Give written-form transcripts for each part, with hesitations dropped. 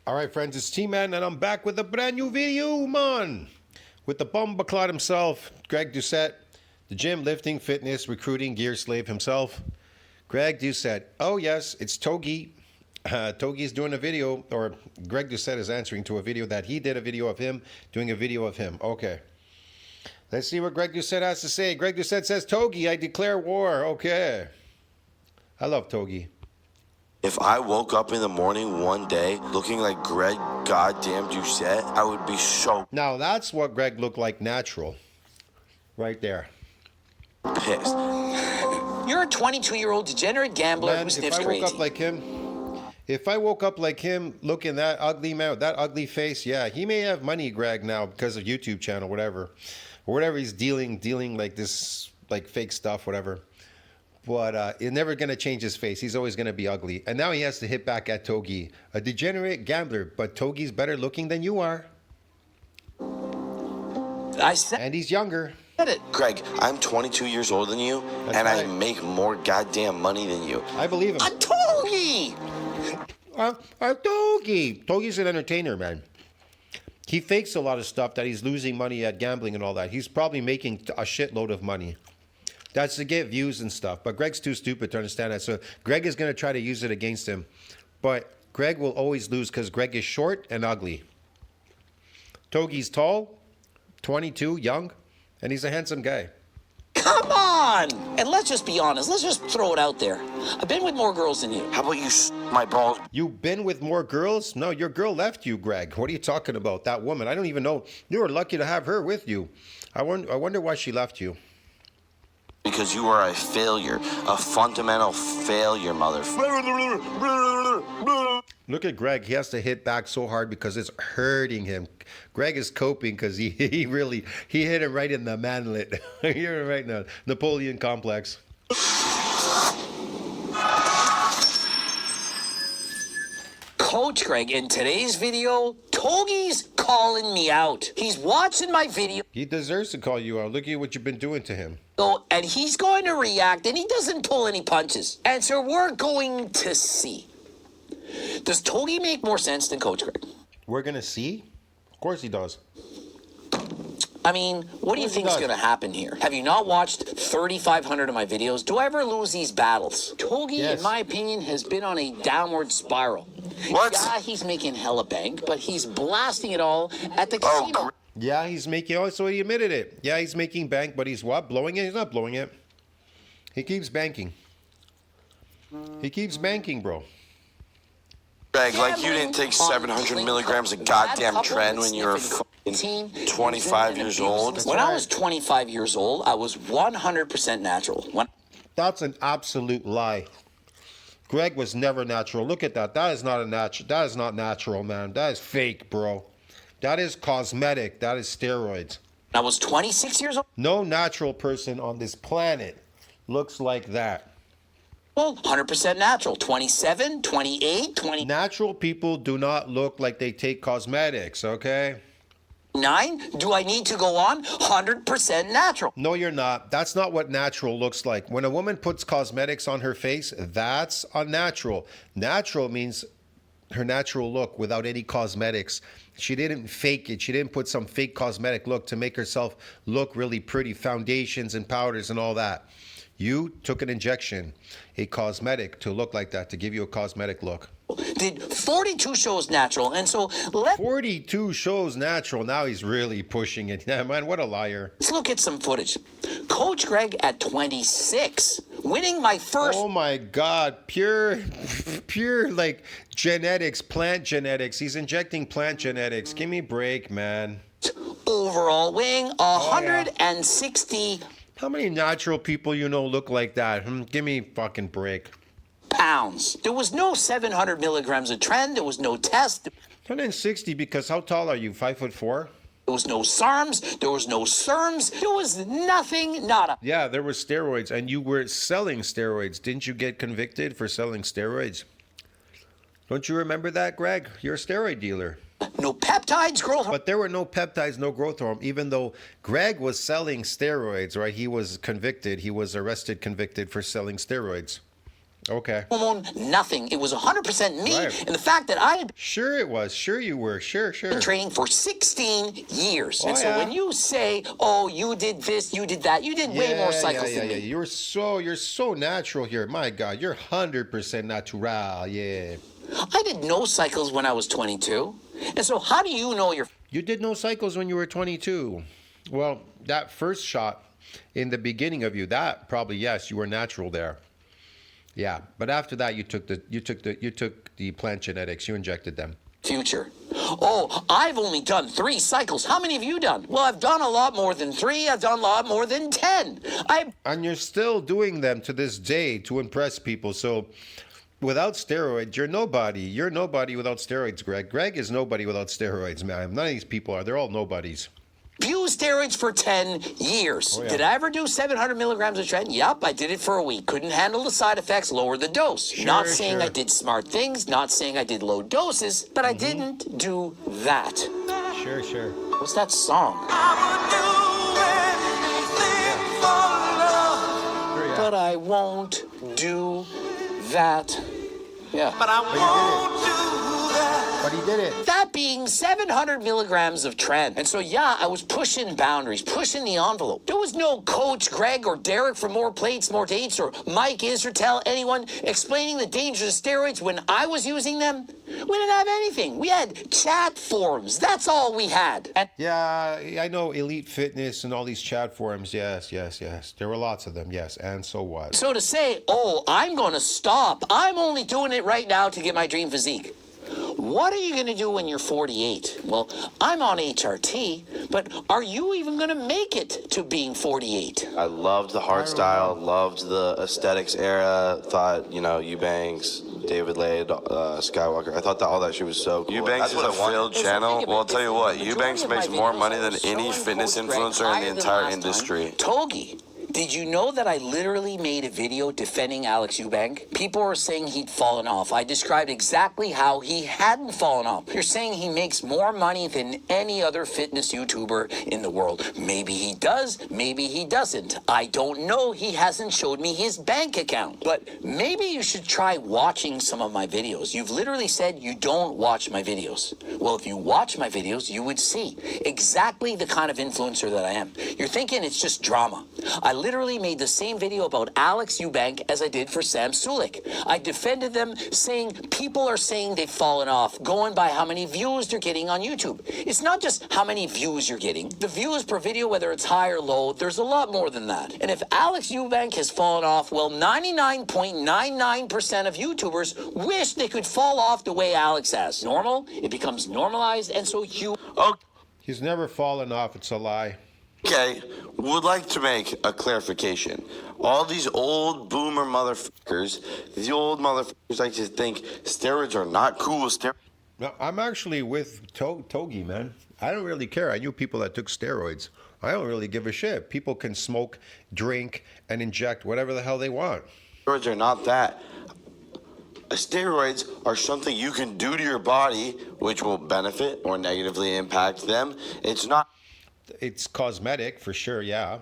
All right, friends, it's T-Man, and I'm back with a brand new video, man. With the bumbleclot himself, Greg Doucette, the gym, lifting, fitness, recruiting, gear slave himself. Greg Doucette. Oh, yes, it's Togi. Togi's doing a video, or Greg Doucette is answering to a video that he did a video of him doing a video of him. Okay. Let's see what Greg Doucette has to say. Greg Doucette says, Togi, I declare war. Okay. I love Togi. If I woke up in the morning one day looking like Greg goddamn Doucette, I would be so Now, that's what Greg looked like natural. Right there. pissed. You're a 22-year-old degenerate gambler Man, who if sniffs I woke crazy. up like him, if I woke up like him, looking that ugly man with that ugly face, yeah, he may have money, Greg, now because of YouTube channel, whatever. Or whatever he's dealing like this, like fake stuff, whatever. But it's never going to change his face. He's always going to be ugly. And now he has to hit back at Togi, a degenerate gambler. But Togi's better looking than you are. I said And he's younger. it. Greg, I'm 22 years older than you, That's and I right. make more goddamn money than you. I believe him. A Togi! Togi. Togi's an entertainer, man. He fakes a lot of stuff that he's losing money at gambling and all that. He's probably making a shitload of money. That's to get views and stuff. But Greg's too stupid to understand that. So Greg is going to try to use it against him. But Greg will always lose because Greg is short and ugly. Togi's tall, 22, young, and he's a handsome guy. Come on! And let's just be honest. Let's just throw it out there. I've been with more girls than you. How about you my balls? You've been with more girls? No, your girl left you, Greg. What are you talking about? That woman. I don't even know. You were lucky to have her with you. I wonder why she left you. Because you are a failure. A fundamental failure, motherfucker. Look at Greg. He has to hit back so hard because it's hurting him. Greg is coping because he hit him right in the manlet. You hear it right now. Napoleon complex. Coach Greg, in today's video, Togi's calling me out. He's watching my video, He deserves to call you out. Look at what you've been doing to him. and he's going to react, and he doesn't pull any punches. And so we're going to see. Does Togi make more sense than Coach Greg? We're going to see? Of course he does. I mean, what do you course he think is does. going to happen here? Have you not watched 3,500 of my videos? Do I ever lose these battles? Togi, Yes. in my opinion, has been on a downward spiral. What? Yeah, he's making hella bank, but he's blasting it all at the Oh, casino. Yeah, he's making, oh, so he admitted it. Yeah, he's making bank, but he's what? Blowing it? He's not blowing it. He keeps banking. He keeps banking, bro. Greg, like you didn't take 700 milligrams of goddamn Tren when you were fucking 25 years old. When I was 25 years old, I was 100% natural. That's an absolute lie. Greg was never natural. Look at that. That is not a natural. That is not natural, man. That is fake, bro. That is cosmetic. That is steroids. I was 26 years old, No natural person on this planet looks like that. 100% natural. 27, 28, 29. Natural people do not look like they take cosmetics, okay? Do I need to go on? 100% natural. No, you're not. That's not what natural looks like. When a woman puts cosmetics on her face, that's unnatural. Natural means her natural look without any cosmetics. She didn't fake it. She didn't put some fake cosmetic look to make herself look really pretty, foundations and powders and all that. You took an injection, a cosmetic, to look like that, to give you a cosmetic look. Did 42 shows natural, and so 42 shows natural. Now he's really pushing it. Yeah, man, what a liar. let's look at some footage. Coach Greg at 26, winning my first Oh my God, pure like genetics, plant genetics. He's injecting plant genetics. Give me a break, man. overall wing, Oh, 160 How many natural people you know look like that? Give me a fucking break. pounds. There was no 700 milligrams of Tren. There was no test. 160 because how tall are you? 5'4"? There was no SARMs. There was no SERMs. There was nothing, nada. Yeah, there were steroids, and you were selling steroids. Didn't you get convicted for selling steroids? Don't you remember that, Greg? You're a steroid dealer. No peptides, growth. But there were no peptides, no growth hormone, even though Greg was selling steroids, right? He was convicted. He was arrested, convicted for selling steroids. Okay. hormone, nothing. It was 100% me. Right. And the fact that I had Sure it was. Sure you were. Sure. been training for 16 years. Oh, and so yeah. when you say, oh, you did this, you did that, you did way more cycles than me. You're so natural here. My God, you're 100% natural. Yeah. I did no cycles when I was 22. And so how do you know you're You did no cycles when you were 22. Well, that first shot in the beginning of you, that probably, yes, you were natural there. Yeah, but after that, you took the plant genetics. You injected them. future? Oh, I've only done 3 cycles. How many have you done? Well, I've done a lot more than 3. I've done a lot more than 10. And you're still doing them to this day to impress people. So, without steroids, you're nobody. You're nobody without steroids, Greg. Greg is nobody without steroids, man. None of these people are. They're all nobodies. Used steroids for 10 years. Oh, yeah. Did I ever do 700 milligrams of tren? Yup, I did it for a week. Couldn't handle the side effects, lowered the dose. Not saying I did smart things, not saying I did low doses, but I didn't do that. Sure. What's that song? But I won't do that. Yeah. But he did it. That being 700 milligrams of tren. And so, yeah, I was pushing boundaries, pushing the envelope. There was no Coach Greg or Derek from More Plates, More Dates, or Mike Israel, anyone explaining the dangers of steroids when I was using them. We didn't have anything. We had chat forums. That's all we had. And Yeah, I know Elite Fitness and all these chat forums. Yes. There were lots of them, yes. And so what? so to say, oh, I'm going to stop. I'm only doing it right now to get my dream physique. What are you going to do when you're 48? Well, I'm on HRT, but are you even going to make it to being 48? I loved the hard style, loved the aesthetics era. Thought, Eubanks, David Lade, Skywalker. I thought that all that shit was so cool. Eubanks is a failed channel. Well, I'll tell you what, Eubanks makes more money than any fitness influencer in the entire industry. Togi. Did you know that I literally made a video defending Alex Eubank? People are saying he'd fallen off. I described exactly how he hadn't fallen off. You're saying he makes more money than any other fitness YouTuber in the world. Maybe he does, maybe he doesn't. I don't know. He hasn't showed me his bank account. But maybe you should try watching some of my videos. You've literally said you don't watch my videos. Well, if you watch my videos, you would see exactly the kind of influencer that I am. You're thinking it's just drama. I literally made the same video about Alex Eubank as I did for Sam Sulek. I defended them, saying people are saying they've fallen off, going by how many views they're getting on YouTube. It's not just how many views you're getting. The views per video, whether it's high or low, there's a lot more than that. And if Alex Eubank has fallen off, well, 99.99% of YouTubers wish they could fall off the way Alex has. Normal, it becomes normalized, and so you... He's never fallen off. It's a lie. Okay, would like to make a clarification. All these old boomer motherfuckers, like to think steroids are not cool. No, I'm actually with Togi, man. I don't really care. I knew people that took steroids. I don't really give a shit. People can smoke, drink, and inject whatever the hell they want. Steroids are not that. Steroids are something you can do to your body which will benefit or negatively impact them. It's not It's cosmetic for sure, yeah.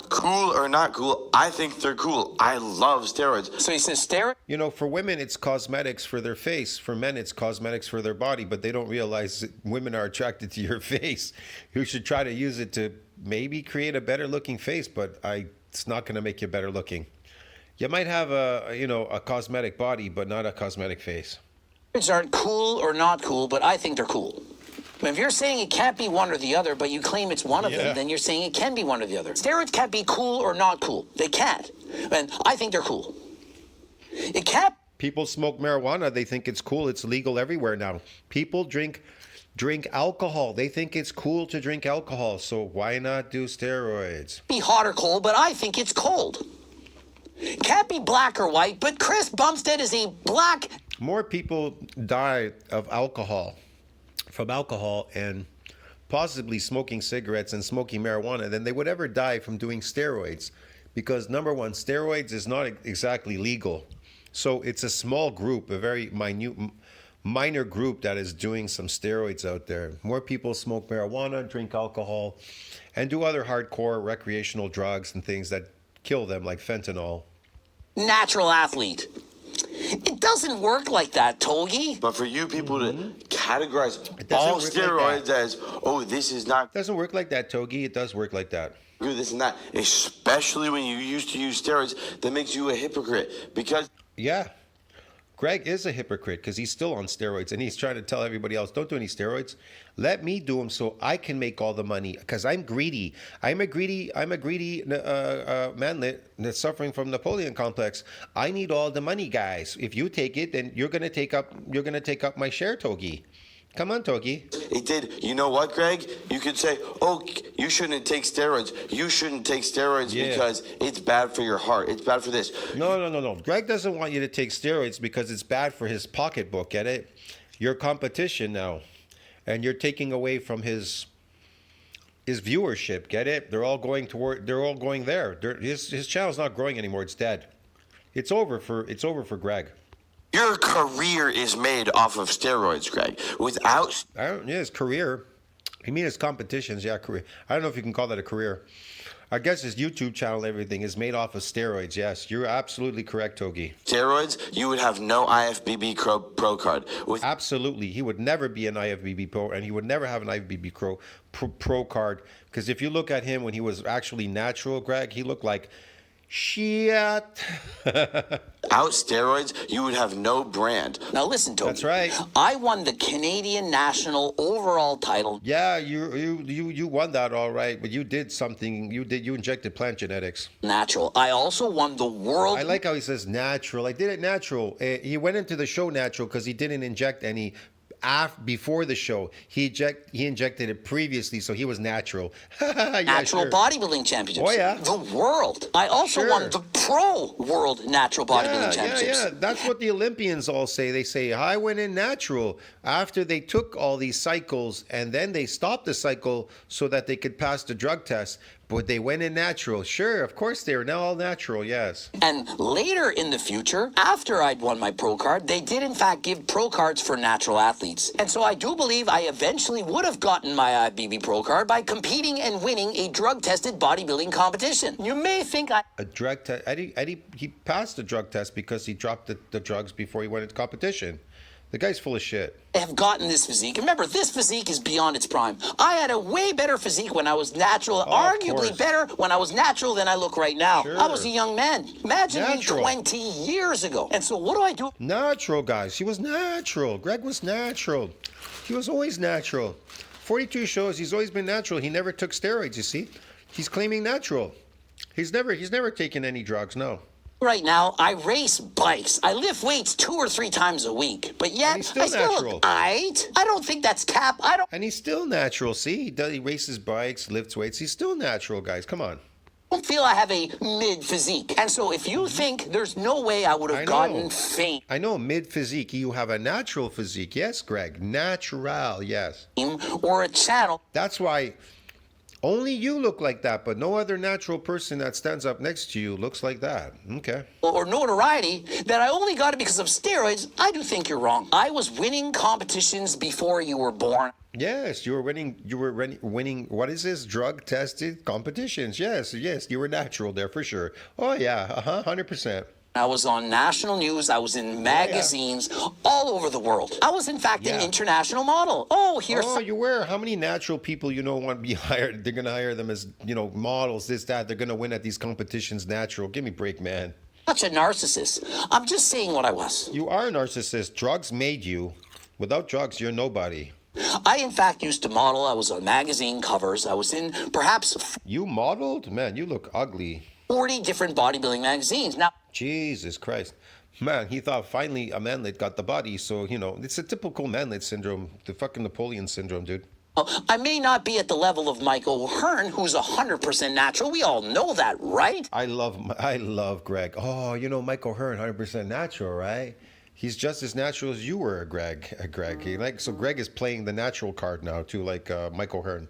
cool or not cool. I think they're cool. I love steroids. So he says steroids? You know, for women, it's cosmetics for their face. For men, it's cosmetics for their body, but they don't realize that women are attracted to your face. You should try to use it to maybe create a better looking face, but it's not going to make you better looking. You might have a cosmetic body, but not a cosmetic face. Steroids aren't cool or not cool, but I think they're cool. If you're saying it can't be one or the other, but you claim it's one of them, then you're saying it can be one or the other. Steroids can't be cool or not cool. They can't. And I think they're cool. It can't. People smoke marijuana. They think it's cool. It's legal everywhere now. People drink alcohol. They think it's cool to drink alcohol. So why not do steroids? Be hot or cold, but I think it's cold. Can't be black or white, but Chris Bumstead is a black. More people die of from alcohol and possibly smoking cigarettes and smoking marijuana than they would ever die from doing steroids, because number one, steroids is not exactly legal. So it's a small group, a very minor group that is doing some steroids out there. More people smoke marijuana, drink alcohol, and do other hardcore recreational drugs and things that kill them, like fentanyl. natural athlete. It doesn't work like that, Togi. But for you people to categorize doesn't all work like steroids that. as, oh, this is not It doesn't work like that, Togi. It does work like that. good, this and that, especially when you used to use steroids, that makes you a hypocrite. Because Yeah. Greg is a hypocrite because he's still on steroids and he's trying to tell everybody else, don't do any steroids. Let me do them so I can make all the money because I'm greedy. I'm a greedy manlet that's suffering from Napoleon complex. I need all the money, guys. If you take it, then you're gonna take up my share, Togi. Come on, Togi. it did, you know what, Greg? You could say, oh, you shouldn't take steroids. You shouldn't take steroids Yeah. because it's bad for your heart. It's bad for this. No. Greg doesn't want you to take steroids because it's bad for his pocketbook. Get it? You're competition now, and you're taking away from his viewership. Get it? They're all going there. His channel's not growing anymore. It's dead. It's over for Greg. Your career is made off of steroids, Greg. Without His career. You mean his competitions? Yeah, career. I don't know if you can call that a career. I guess his YouTube channel, everything is made off of steroids. Yes, you're absolutely correct, Togi. steroids, you would have no IFBB pro card. Absolutely, he would never be an IFBB pro, and he would never have an IFBB pro card. Because if you look at him when he was actually natural, Greg, he looked like shit. Without steroids, you would have no brand. Now listen, Togi. That's right. I won the Canadian national overall title. Yeah, you won that all right, but you did something. You injected plant genetics. Natural. I also won the world. I like how he says natural. I did it natural. He went into the show natural because he didn't inject any before the show. He injected it previously, so he was natural. Yeah, Natural sure. bodybuilding championships. Oh, yeah. The world. I also Sure. won the pro world natural bodybuilding championships. Yeah. That's what the Olympians all say. They say, I went in natural after they took all these cycles and then they stopped the cycle so that they could pass the drug test. But they went in natural. Sure, of course they are now all natural, yes. And later in the future, after I'd won my pro card, they did in fact give pro cards for natural athletes. And so I do believe I eventually would have gotten my IFBB pro card by competing and winning a drug-tested bodybuilding competition. You may think A drug test. He passed the drug test because he dropped the drugs before he went into competition. The guy's full of shit. I have gotten this physique. Remember, this physique is beyond its prime. I had a way better physique when I was natural, arguably course. better when I was natural than I look right now. Sure. I was a young man. Imagine Natural. me 20 years ago. And so what do I do? Natural, guys. He was natural. Greg was natural. He was always natural. 42 shows, he's always been natural. He never took steroids, you see. He's claiming natural. He's never taken any drugs, no. Right now, I race bikes. I lift weights 2 or 3 times a week. But yet, And he's still I still natural. look aight. I don't think that's cap. I And he's still natural. See, he races bikes, lifts weights. He's still natural, guys. Come on. don't feel I have a mid physique. And so if you think there's no way I would have gotten fame I know, mid physique. You have a natural physique. Yes, Greg. Natural, yes. or a channel, That's why only you look like that, but no other natural person that stands up next to you looks like that. Okay. or notoriety that I only got it because of steroids, I do think you're wrong. I was winning competitions before you were born. Yes, you were winning. You were winning. What is this? Drug-tested competitions. Yes, you were natural there for sure. Oh yeah, 100%. I was on national news. I was in magazines all over the world. I was, in fact, an international model. Oh, here's you were. How many natural people want to be hired? They're going to hire them as models. This, that. They're going to win at these competitions. Natural. Give me a break, man. such a narcissist. I'm just saying what I was. You are a narcissist. Drugs made you. Without drugs, you're nobody. I, in fact, used to model. I was on magazine covers. I was in perhaps You modeled? Man, you look ugly. 40 different bodybuilding magazines. Now, Jesus Christ. Man, he thought finally a manlet got the body. So, it's a typical manlet syndrome. The fucking Napoleon syndrome, dude. I may not be at the level of Michael Hearn, who's 100% natural. We all know that, right? I love Greg. Oh, Michael Hearn, 100% natural, right? He's just as natural as you were, Greg. So Greg is playing the natural card now, too, like Michael Hearn.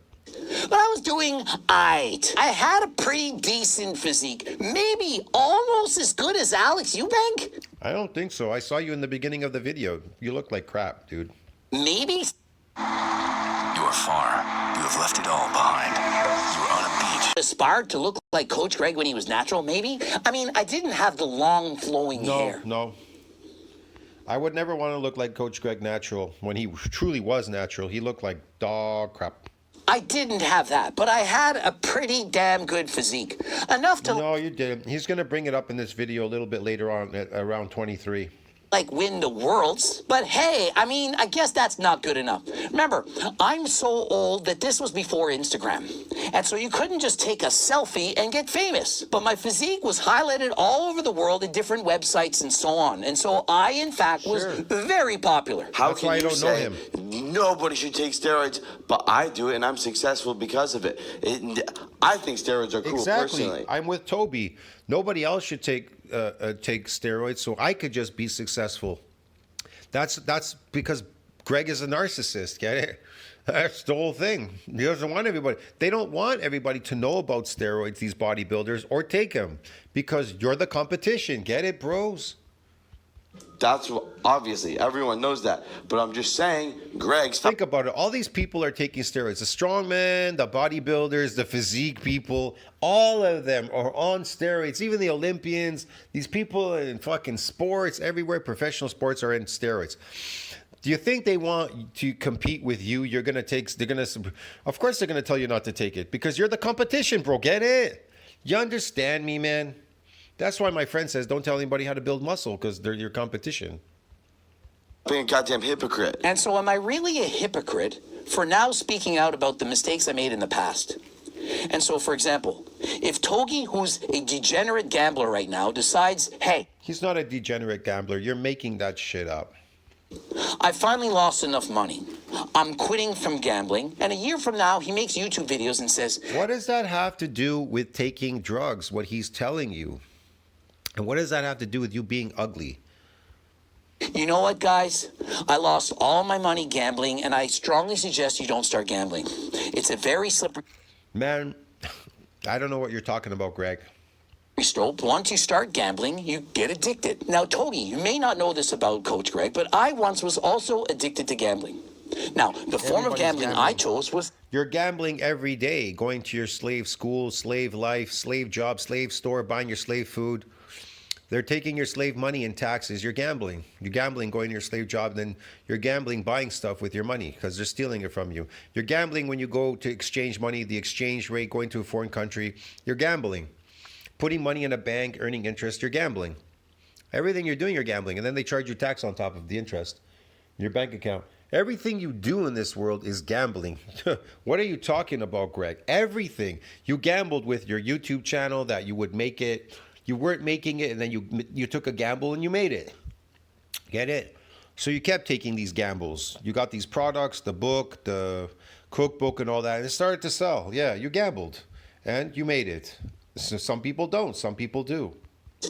But I was doing aight. I had a pretty decent physique. Maybe almost as good as Alex Eubank. I don't think so. I saw you in the beginning of the video. You look like crap, dude. Maybe. You are far. You have left it all behind. You are on a beach. aspired to look like Coach Greg when he was natural? Maybe. I mean, I didn't have the long flowing hair. No. I would never want to look like Coach Greg natural. When he truly was natural, he looked like dog crap. I didn't have that, but I had a pretty damn good physique. Enough to No, you didn't. He's going to bring it up in this video a little bit later on at around 23. like win the worlds. But hey, I mean, I guess that's not good enough. Remember, I'm so old that this was before Instagram. And so you couldn't just take a selfie and get famous. But my physique was highlighted all over the world in different websites and so on. And so I, in fact, was very popular. How That's can why I you don't know say him. nobody should take steroids, but I do it and I'm successful because of it? I think steroids are cool Exactly. personally. I'm with Toby. Nobody else should take steroids, so I could just be successful. That's because Greg is a narcissist. Get it? That's the whole thing. He doesn't want everybody. They don't want everybody to know about steroids, these bodybuilders, or take them because you're the competition. Get it, bros? That's obviously everyone knows that, but I'm just saying, Greg. Think about it. All these people are taking steroids. The strongmen, the bodybuilders, the physique people, all of them are on steroids. Even the Olympians, these people in fucking sports, everywhere, professional sports are in steroids. Do you think they want to compete with you? Of course they're going to tell you not to take it because you're the competition, bro. Get it? You understand me, man? That's why my friend says don't tell anybody how to build muscle because they're your competition. Being a goddamn hypocrite. And so am I really a hypocrite for now speaking out about the mistakes I made in the past? And so, for example, if Togi, who's a degenerate gambler right now, decides, hey, He's not a degenerate gambler. You're making that shit up. I finally lost enough money. I'm quitting from gambling. And a year from now, he makes YouTube videos and says, What does that have to do with taking drugs, what he's telling you? And what does that have to do with you being ugly? you know what, guys? I lost all my money gambling, and I strongly suggest you don't start gambling. It's a very slippery Man, I don't know what you're talking about, Greg. slope. Once you start gambling, you get addicted. Now, Togi, you may not know this about Coach Greg, but I once was also addicted to gambling. Now, the form of Everybody's gambling I gambling. chose was You're gambling every day, going to your slave school, slave life, slave job, slave store, buying your slave food. They're taking your slave money in taxes. You're gambling. You're gambling going to your slave job, then you're gambling buying stuff with your money because they're stealing it from you. You're gambling when you go to exchange money, the exchange rate, going to a foreign country. You're gambling. Putting money in a bank, earning interest, you're gambling. Everything you're doing, you're gambling. And then they charge you tax on top of the interest in your bank account. Everything you do in this world is gambling. What are you talking about, Greg? Everything. You gambled with your YouTube channel that you would make it. You weren't making it, and then you took a gamble and you made it. Get it? So you kept taking these gambles. You got these products, the book, the cookbook, and all that, and it started to sell. Yeah, you gambled, and you made it. So some people don't. Some people do.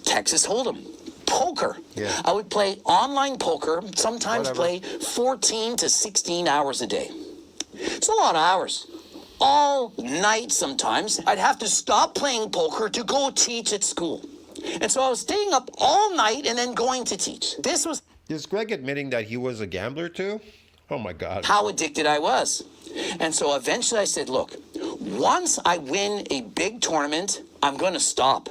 Texas Hold'em, poker. Yeah. I would play online poker, sometimes Whatever. play 14 to 16 hours a day. It's a lot of hours. All night sometimes. I'd have to stop playing poker to go teach at school. And so I was staying up all night and then going to teach. This was Is Greg admitting that he was a gambler too? Oh my God. how addicted I was. And so eventually I said, look, once I win a big tournament, I'm going to stop.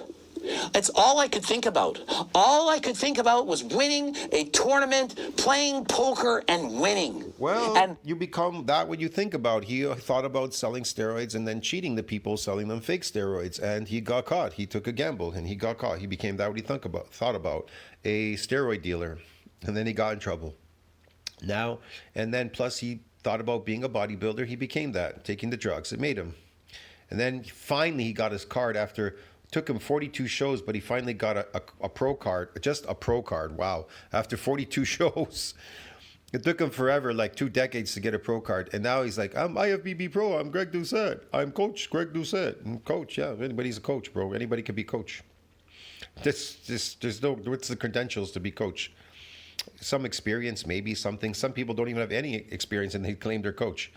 It's all I could think about. All I could think about was winning a tournament, playing poker, and winning. Well, and you become that what you think about. He thought about selling steroids and then cheating the people, selling them fake steroids, and he got caught. He took a gamble and he got caught. He became that what he thought about, a steroid dealer, and then he got in trouble. Now, and then plus he thought about being a bodybuilder. He became that, taking the drugs. It made him. And then finally he got his card after. Took him 42 shows, but he finally got a pro card, just a pro card. Wow. After 42 shows. It took him forever, like 2 decades to get a pro card. And now he's like, I'm IFBB Pro. I'm Greg Doucette. I'm Coach Greg Doucette. I'm coach, yeah. Anybody's a coach, bro. Anybody can be coach. There's no, what's the credentials to be coach? some experience, maybe something. Some people don't even have any experience and they claim they're coach.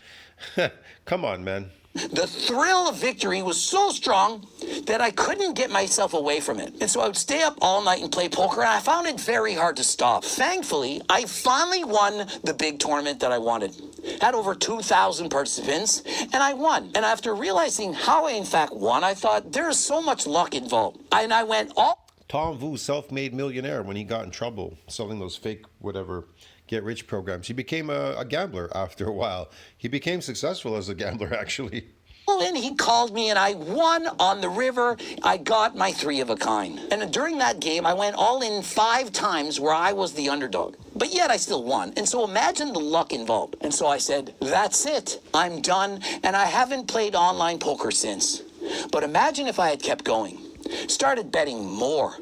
Come on, man. The thrill of victory was so strong that I couldn't get myself away from it. And so I would stay up all night and play poker, and I found it very hard to stop. Thankfully, I finally won the big tournament that I wanted. Had over 2,000 participants, and I won. And after realizing how I in fact won, I thought there's so much luck involved. And I went all... Tom Vu, self-made millionaire, when he got in trouble selling those fake whatever get-rich programs. He became a gambler after a while. He became successful as a gambler, actually. And he called me and I won on the river. I got my 3 of a kind. And during that game, I went all in 5 times where I was the underdog. But yet I still won. And so imagine the luck involved. And so I said, that's it. I'm done. And I haven't played online poker since. But imagine if I had kept going. Started betting more.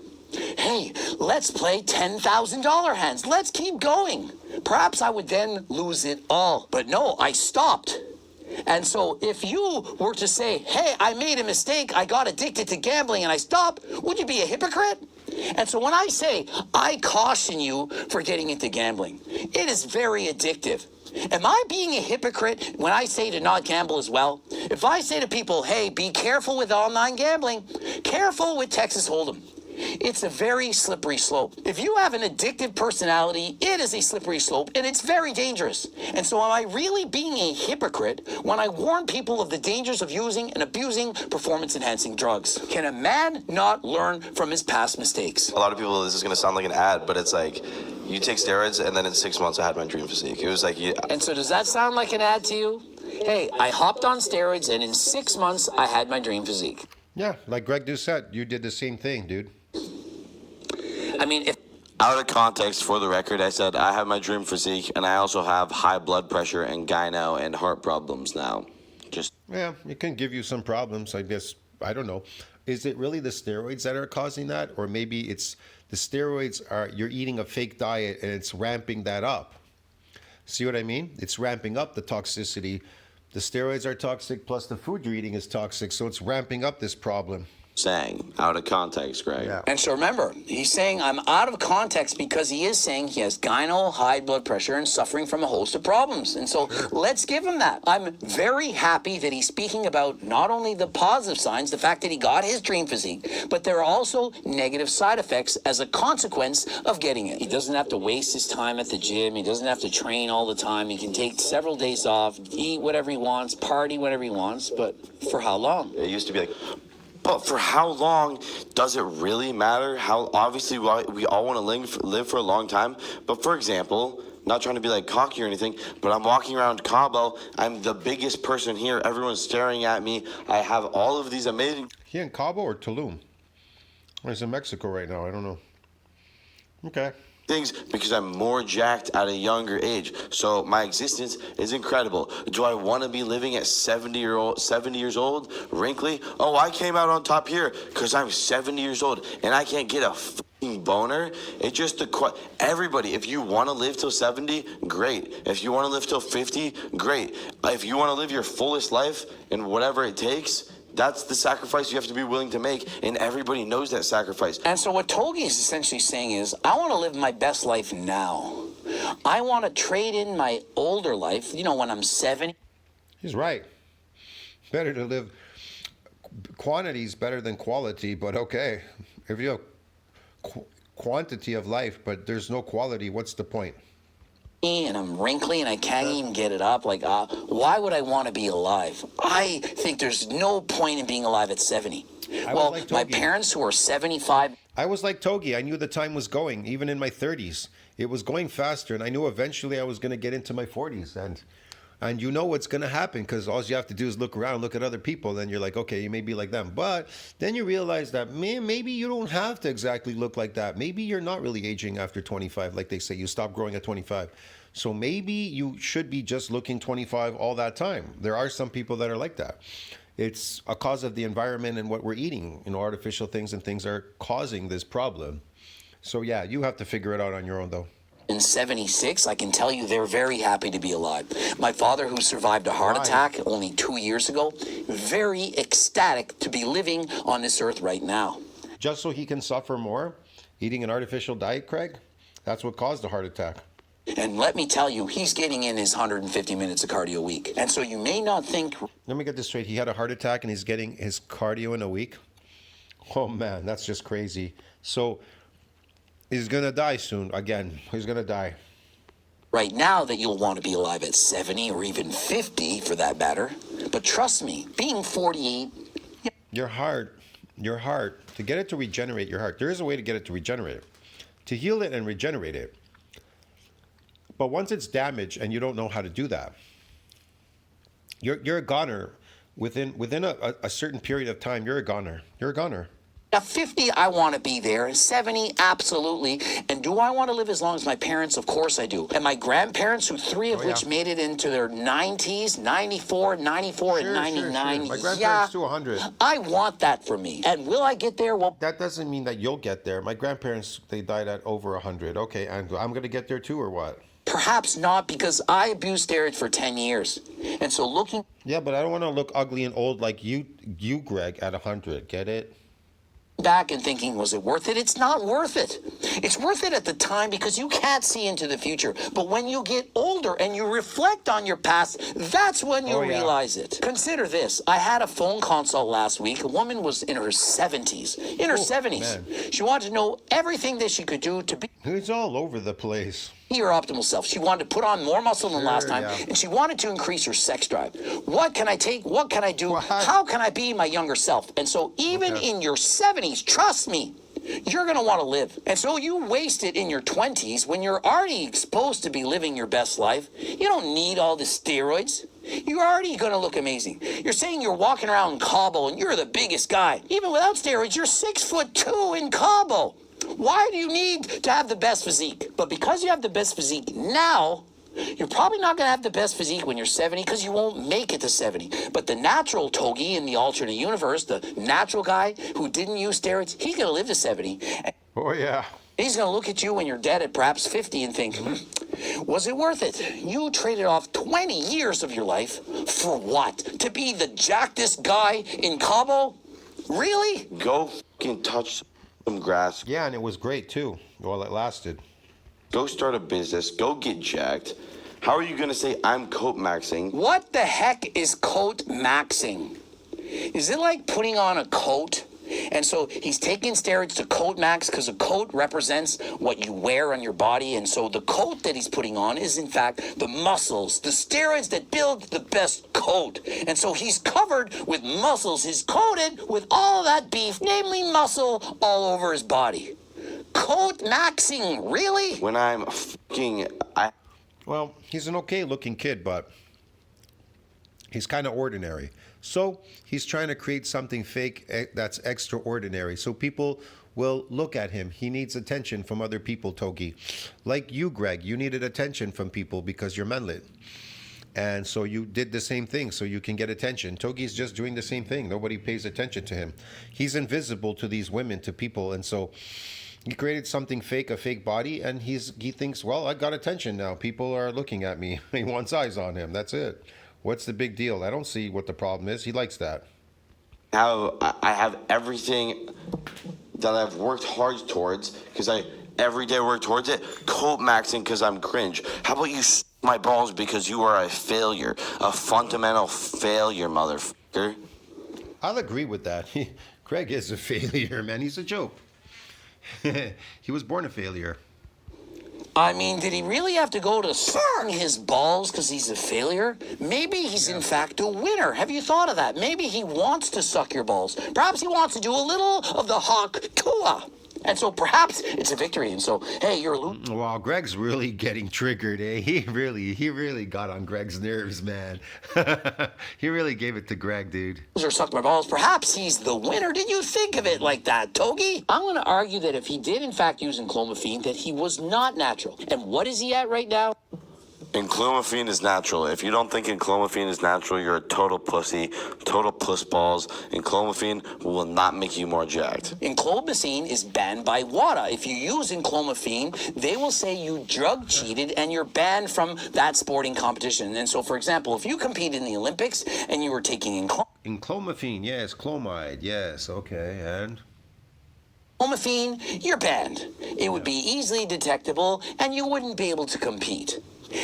Hey, let's play $10,000 hands. Let's keep going. Perhaps I would then lose it all. But no, I stopped. And so if you were to say, hey, I made a mistake, I got addicted to gambling and I stopped, would you be a hypocrite? And so when I say, I caution you for getting into gambling, it is very addictive. Am I being a hypocrite when I say to not gamble as well? If I say to people, hey, be careful with online gambling, careful with Texas Hold'em. It's a very slippery slope. If you have an addictive personality, it is a slippery slope, and it's very dangerous. And so am I really being a hypocrite when I warn people of the dangers of using and abusing performance-enhancing drugs? Can a man not learn from his past mistakes? A lot of people, this is going to sound like an ad, but it's like, you take steroids, and then in 6 months I had my dream physique. It was like... Yeah. And so does that sound like an ad to you? Hey, I hopped on steroids, and in 6 months I had my dream physique. Yeah, like Greg Doucette, you did the same thing, dude. I mean, if... Out of context, for the record, I said I have my dream physique, and I also have high blood pressure and gyno and heart problems now. Just... Yeah, it can give you some problems, I guess. I don't know. Is it really the steroids that are causing that? Or maybe it's the steroids are, you're eating a fake diet and it's ramping that up. See what I mean? It's ramping up the toxicity. The steroids are toxic, plus the food you're eating is toxic, so it's ramping up this problem. Saying out of context, Greg. Yeah. And so remember, he's saying I'm out of context because he is saying he has gyno, high blood pressure, and suffering from a host of problems. And so let's give him that. I'm very happy that he's speaking about not only the positive signs, the fact that he got his dream physique, but there are also negative side effects as a consequence of getting it. He doesn't have to waste his time at the gym. He doesn't have to train all the time. He can take several days off, eat whatever he wants, party whatever he wants, but for how long? It used to be like... But for how long does it really matter? How obviously we all want to live for a long time. But for example, not trying to be like cocky or anything, but I'm walking around Cabo. I'm the biggest person here. Everyone's staring at me. I have all of these amazing... He in Cabo or Tulum? He's in Mexico right now. I don't know. Okay. Things because I'm more jacked at a younger age. So my existence is incredible. Do I want to be living at 70 years old, wrinkly? Oh, I came out on top here because I'm 70 years old and I can't get a fucking boner. It's just everybody. If you want to live till 70, great. If you want to live till 50, great. If you want to live your fullest life and whatever it takes, that's the sacrifice you have to be willing to make, and everybody knows that sacrifice. And so what Togi is essentially saying is, I want to live my best life now. I want to trade in my older life, when I'm 70. He's right. Better to live... Quantity is better than quality, but okay. If you have quantity of life, but there's no quality, what's the point? And I'm wrinkly and I can't even get it up. Why would I want to be alive? I think there's no point in being alive at 70. Well, like my Togi. parents who are 75. I was like Togi. I knew the time was going, even in my 30s. It was going faster, and I knew eventually I was going to get into my 40s. And you know what's going to happen, because all you have to do is look around, look at other people, then you're like, okay, you may be like them. But then you realize that, man, maybe you don't have to exactly look like that. Maybe you're not really aging after 25, like they say. You stop growing at 25. So maybe you should be just looking 25 all that time. There are some people that are like that. It's a cause of the environment and what we're eating. Artificial things and things are causing this problem. So yeah, you have to figure it out on your own, though. In 76, I can tell you they're very happy to be alive. My father, who survived a heart attack only 2 years ago, very ecstatic to be living on this earth right now. Just so he can suffer more, eating an artificial diet, Craig? That's what caused the heart attack. And let me tell you, he's getting in his 150 minutes of cardio a week. And so you may not think... Let me get this straight. He had a heart attack and he's getting his cardio in a week? Oh, man, that's just crazy. So he's going to die soon. Again, he's going to die. Right now that you'll want to be alive at 70 or even 50 for that matter. But trust me, being 48... Your heart, to get it to regenerate your heart, there is a way to get it to regenerate it. To heal it and regenerate it. But once it's damaged and you don't know how to do that, you're a goner. Within a certain period of time, you're a goner. You're a goner. At 50, I want to be there. 70, absolutely. And do I want to live as long as my parents? Of course I do. And my grandparents, who three of which made it into their 90s, 94, 94, and 99. Sure. My grandparents to 100. I want that for me. And will I get there? Well, that doesn't mean that you'll get there. My grandparents, they died at over 100. Okay, and I'm going to get there too, or what? Perhaps not, because I abused steroids for 10 years. And so looking... Yeah, but I don't want to look ugly and old like you, Greg, at 100. Get it? Back and thinking, was it worth it? It's not worth it. It's worth it at the time because you can't see into the future. But when you get older and you reflect on your past, that's when you realize it. Consider this. I had a phone consult last week. A woman was in her 70s. In her 70s. Man. She wanted to know everything that she could do to be... It's all over the place. Her optimal self. She wanted to put on more muscle than last time, and she wanted to increase her sex drive. What can I take? What can I do? How can I be my younger self? And so even in your 70s, trust me, you're going to want to live. And so you waste it in your 20s when you're already supposed to be living your best life. You don't need all the steroids. You're already going to look amazing. You're saying you're walking around in Cabo and you're the biggest guy. Even without steroids, you're 6'2" in Cabo. Why do you need to have the best physique? But because you have the best physique now, you're probably not going to have the best physique when you're 70 because you won't make it to 70. But the natural Togi in the alternate universe, the natural guy who didn't use steroids, he's going to live to 70. Oh, yeah. He's going to look at you when you're dead at perhaps 50 and think, was it worth it? You traded off 20 years of your life for what? To be the jackest guy in Cabo? Really? Go fucking touch some grass. Yeah, and it was great too while it lasted. Go start a business. Go get jacked. How are you going to say I'm coat maxing? What the heck is coat maxing? Is it like putting on a coat? And so he's taking steroids to coat max because a coat represents what you wear on your body. And so the coat that he's putting on is, in fact, the muscles, the steroids that build the best coat. And so he's covered with muscles. He's coated with all that beef, namely muscle, all over his body. Coat maxing, really? When I'm fucking... Well, he's an okay-looking kid, but he's kind of ordinary. So he's trying to create something fake that's extraordinary. So people will look at him. He needs attention from other people, Togi. Like you, Greg, you needed attention from people because you're manlit. And so you did the same thing so you can get attention. Togi's just doing the same thing. Nobody pays attention to him. He's invisible to these women, to people. And so he created something fake, a fake body, and he thinks, well, I got attention now. People are looking at me. He wants eyes on him. That's it. What's the big deal? I don't see what the problem is. He likes that. I have everything that I've worked hard towards because I every day work towards it. Coat maxing because I'm cringe. How about you my balls because you are a failure, a fundamental failure, motherfucker? I'll agree with that. Greg is a failure, man. He's a joke. He was born a failure. I mean, did he really have to go to sucking his balls because he's a failure? Maybe he's in fact a winner. Have you thought of that? Maybe he wants to suck your balls. Perhaps he wants to do a little of the hawk tua. And so perhaps it's a victory. And so, hey, you're a loser. Wow, Greg's really getting triggered, eh? He really got on Greg's nerves, man. He really gave it to Greg, dude. Sucked my balls. Perhaps he's the winner. Did you think of it like that, Togi? I'm going to argue that if he did, in fact, use enclomiphene, that he was not natural. And what is he at right now? Enclomiphene is natural. If you don't think enclomiphene is natural, you're a total pussy, total puss balls. Enclomiphene will not make you more jacked. Enclomiphene is banned by WADA. If you use enclomiphene, they will say you drug cheated and you're banned from that sporting competition. And so, for example, if you competed in the Olympics and you were taking enclomiphene, yes, clomide, yes, okay, and clomiphene, you're banned. It would be easily detectable, and you wouldn't be able to compete.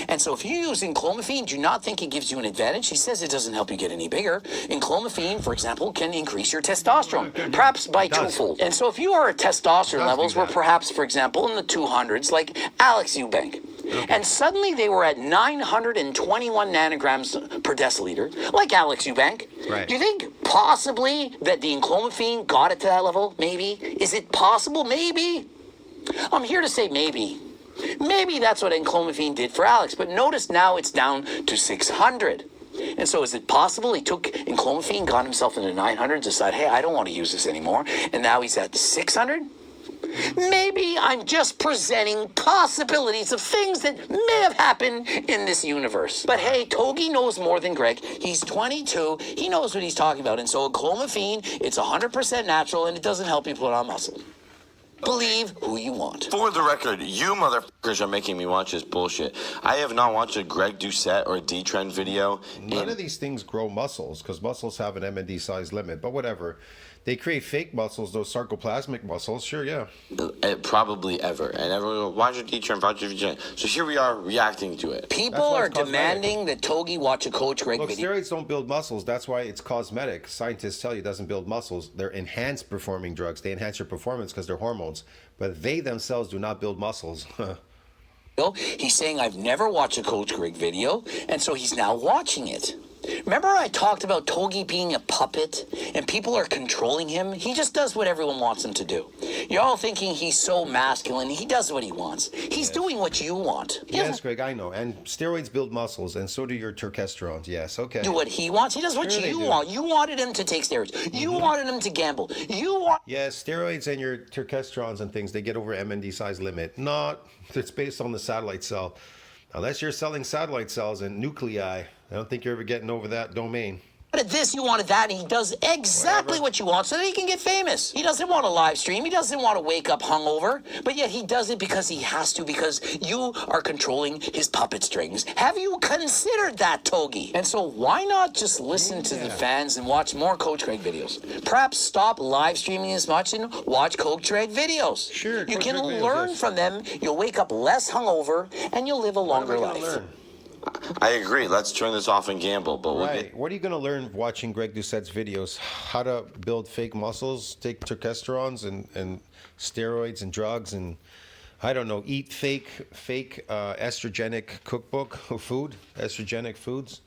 And so if you're using clomiphene, do not think it gives you an advantage. He says it doesn't help you get any bigger. And clomiphene, for example, can increase your testosterone, perhaps by twofold. And so if your testosterone levels were perhaps, for example, in the 200s, like Alex Eubank, and suddenly they were at 921 nanograms per deciliter, like Alex Eubank. Right. Do you think possibly that the clomiphene got it to that level? Maybe. Is it possible? Maybe. I'm here to say maybe. Maybe that's what enclomiphene did for Alex, but notice now it's down to 600. And so is it possible he took enclomiphene, got himself into 900, decided, hey, I don't want to use this anymore, and now he's at 600? Maybe I'm just presenting possibilities of things that may have happened in this universe. But hey, Togi knows more than Greg. He's 22. He knows what he's talking about. And so clomiphene, it's 100% natural, and it doesn't help you put on muscle. Believe who you want. For the record, you motherfuckers are making me watch this bullshit. I have not watched a Greg Doucette or a D-Trend video. None of these things grow muscles because muscles have an MND size limit, but whatever. They create fake muscles, those sarcoplasmic muscles. Sure, yeah. Probably ever. And everyone will watch a D-Trend, watch a D-Trend. So here we are reacting to it. People are demanding that Togi watch a Coach Greg video. Steroids don't build muscles. That's why it's cosmetic. Scientists tell you it doesn't build muscles. They're enhanced performing drugs. They enhance your performance because they're hormones. But they themselves do not build muscles. He's saying, I've never watched a Coach Greg video, and so he's now watching it. Remember I talked about Togi being a puppet and people are controlling him? He just does what everyone wants him to do. You're all thinking he's so masculine. He does what he wants. He's doing what you want. Yes, Greg, I know. And steroids build muscles, and so do your testosterone. Yes, okay. Do what he wants. He does what you want. You wanted him to take steroids. You wanted him to gamble. Yes, steroids and your testosterons and things, they get over MND size limit. Not, it's based on the satellite cell. Unless you're selling satellite cells and nuclei, I don't think you're ever getting over that domain. You wanted this, you wanted that, and he does exactly what you want so that he can get famous. He doesn't want to live stream. He doesn't want to wake up hungover. But yet he does it because he has to, because you are controlling his puppet strings. Have you considered that, Togi? And so why not just listen to the fans and watch more Coach Greg videos? Perhaps stop live streaming as much and watch Coach Greg videos. Sure. You can learn from them. You'll wake up less hungover, and you'll live a longer life. I agree. Let's turn this off and gamble. But What are you going to learn watching Greg Doucette's videos? How to build fake muscles, take testosterons and steroids and drugs, and I don't know, eat fake estrogenic cookbook food, estrogenic foods.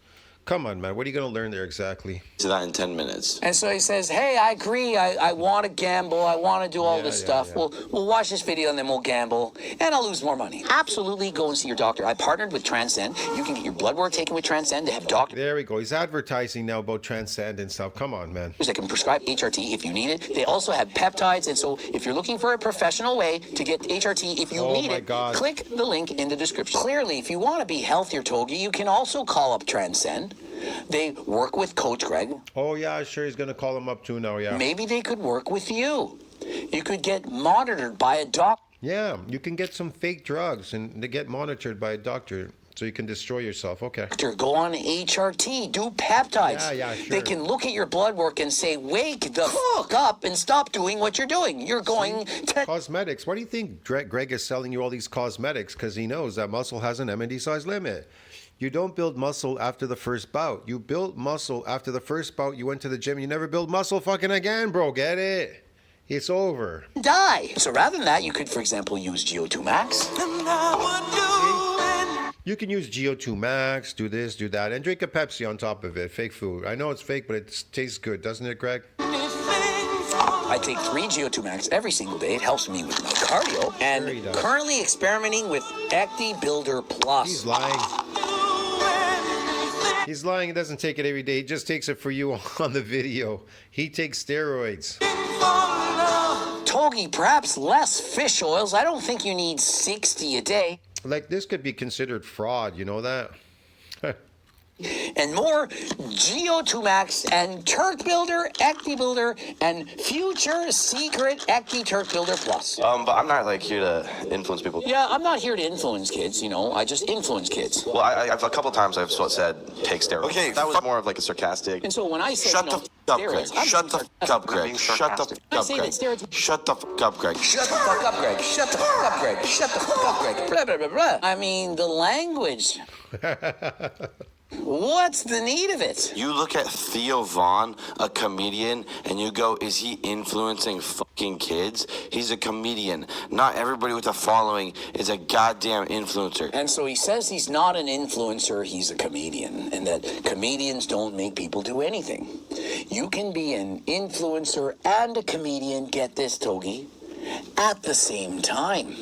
Come on, man. What are you going to learn there exactly? To that in 10 minutes. And so he says, hey, I agree. I want to gamble. I want to do all this stuff. Yeah. We'll watch this video and then we'll gamble and I'll lose more money. Absolutely go and see your doctor. I partnered with Transcend. You can get your blood work taken with Transcend. They have doctors. There we go. He's advertising now about Transcend and stuff. Come on, man. That can prescribe HRT if you need it. They also have peptides. And so if you're looking for a professional way to get HRT if you need it, click the link in the description. Clearly, if you want to be healthier, Togi, you can also call up Transcend. They work with Coach Greg. Oh, yeah, sure. He's going to call him up too now, yeah. Maybe they could work with you. You could get monitored by a doctor. Yeah, you can get some fake drugs and they get monitored by a doctor so you can destroy yourself. Okay. Go on HRT, do peptides. Yeah, sure. They can look at your blood work and say, wake the fuck up and stop doing what you're doing. You're going to... Cosmetics. Why do you think Greg is selling you all these cosmetics? Because he knows that muscle has an MND size limit. You don't build muscle after the first bout. You built muscle after the first bout. You went to the gym. You never build muscle fucking again, bro. Get it? It's over. Die. So rather than that, you could, for example, use GO2 Max. You can use GO2 Max, do this, do that, and drink a Pepsi on top of it. Fake food. I know it's fake, but it tastes good, doesn't it, Greg? I take 3 GO2 Max every single day. It helps me with my cardio. And currently experimenting with Ecti Builder Plus. He's lying. He's lying. He doesn't take it every day. He just takes it for you on the video. He takes steroids. Togi, perhaps less fish oils. I don't think you need 60 a day. Like, this could be considered fraud. You know that? and more Geo2 Max and Turk Builder, Ecti Builder, and future secret Ecti Turk Builder Plus. But I'm not like here to influence people. Yeah, I'm not here to influence kids, I just influence kids. Well, I've a couple times I've said take steroids. Okay, that was more of like a sarcastic. And so when I say Shut the f up, Greg. steroids, Shut the f up, Greg. Shut the f up, Greg. Shut the f up, Greg. Shut the fuck up, Greg. Shut the fuck up, Greg. Shut the fuck up, Greg. Blah, blah, blah, blah. I mean, the language. What's the need of it? You look at Theo Vaughn, a comedian, and you go, is he influencing fucking kids? He's a comedian. Not everybody with a following is a goddamn influencer. And so he says he's not an influencer, he's a comedian, and that comedians don't make people do anything. You can be an influencer and a comedian, get this, Togi, at the same time.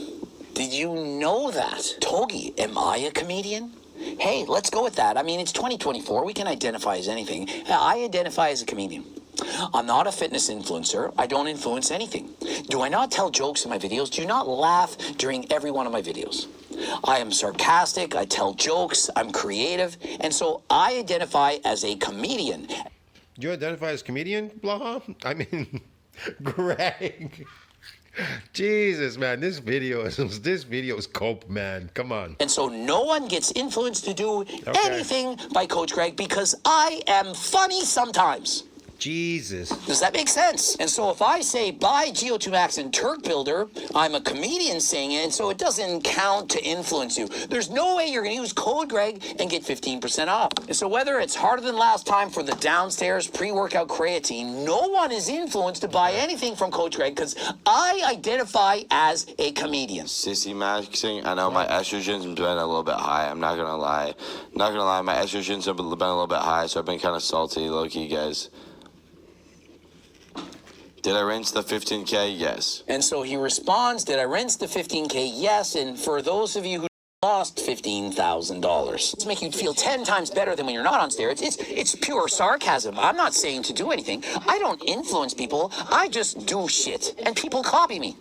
Did you know that? Togi, am I a comedian? Hey, let's go with that. I mean, it's 2024. We can identify as anything. I identify as a comedian. I'm not a fitness influencer. I don't influence anything. Do I not tell jokes in my videos? Do you not laugh during every one of my videos? I am sarcastic. I tell jokes. I'm creative. And so I identify as a comedian. Do you identify as comedian, Blaha? I mean, Greg. Jesus, man, this video is cope, man. Come on. And so no one gets influenced to do anything by Coach Greg because I am funny sometimes. Jesus. Does that make sense? And so if I say buy Geo2 Max and Turk Builder, I'm a comedian saying it, and so it doesn't count to influence you. There's no way you're going to use code Greg and get 15% off. And so whether it's harder than last time for the downstairs pre-workout creatine, no one is influenced to buy anything from Coach Greg because I identify as a comedian. Sissy maxing, I know my estrogen's been a little bit high. I'm not going to lie. Not going to lie, my estrogen's have been a little bit high, so I've been kind of salty, low-key, guys. Did I rinse the 15K? Yes. And so he responds, did I rinse the 15K? Yes. And for those of you who lost $15,000, it's make you feel 10 times better than when you're not on steroids. It's pure sarcasm. I'm not saying to do anything. I don't influence people. I just do shit. And people copy me.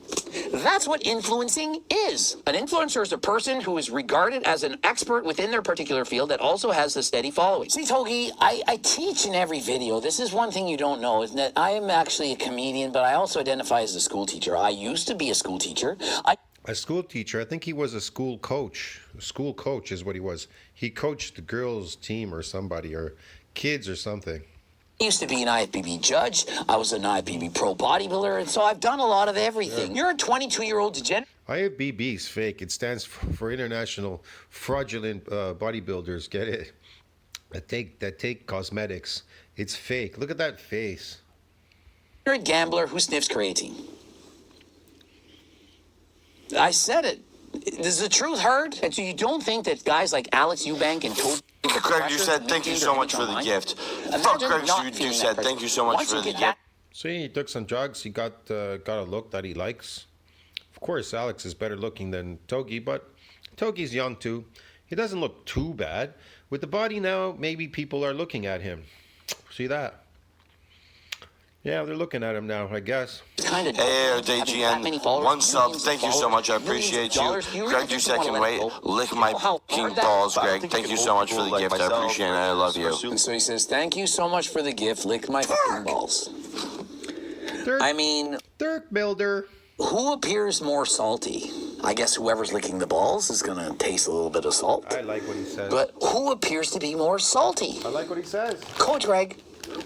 That's what influencing is. An influencer is a person who is regarded as an expert within their particular field that also has a steady following. See, Togi, I teach in every video. This is one thing you don't know, is that I am actually a comedian, but I also identify as a school teacher. I used to be a school teacher. A school teacher. I think he was a school coach. A school coach is what he was. He coached the girls' team or somebody or kids or something. I used to be an IFBB judge. I was an IFBB pro bodybuilder, and so I've done a lot of everything. Yeah. You're a 22-year-old degenerate. IFBB is fake. It stands for International Fraudulent Bodybuilders. Get it? That take cosmetics. It's fake. Look at that face. You're a gambler who sniffs creatine. I said it. Does the truth hurt? And so you don't think that guys like Alex Eubank and Togi... Greg, you said thank you so much for the gift. Fuck Greg, you said thank you so much for the gift. See, he took some drugs. He got a look that he likes. Of course, Alex is better looking than Togi, but Togi's young too. He doesn't look too bad. With the body now, maybe people are looking at him. See that? Yeah, they're looking at him now, I guess. Kind of hey, DGN, one sub, thank you so much, I appreciate you. Greg, you second wait, lick my fucking balls, Greg. Thank you so much for the gift, I appreciate it, I love you. And so he says, thank you so much for the gift, lick my fucking balls. Turk Builder. Who appears more salty? I guess whoever's licking the balls is going to taste a little bit of salt. I like what he says. But who appears to be more salty? I like what he says. Coach Greg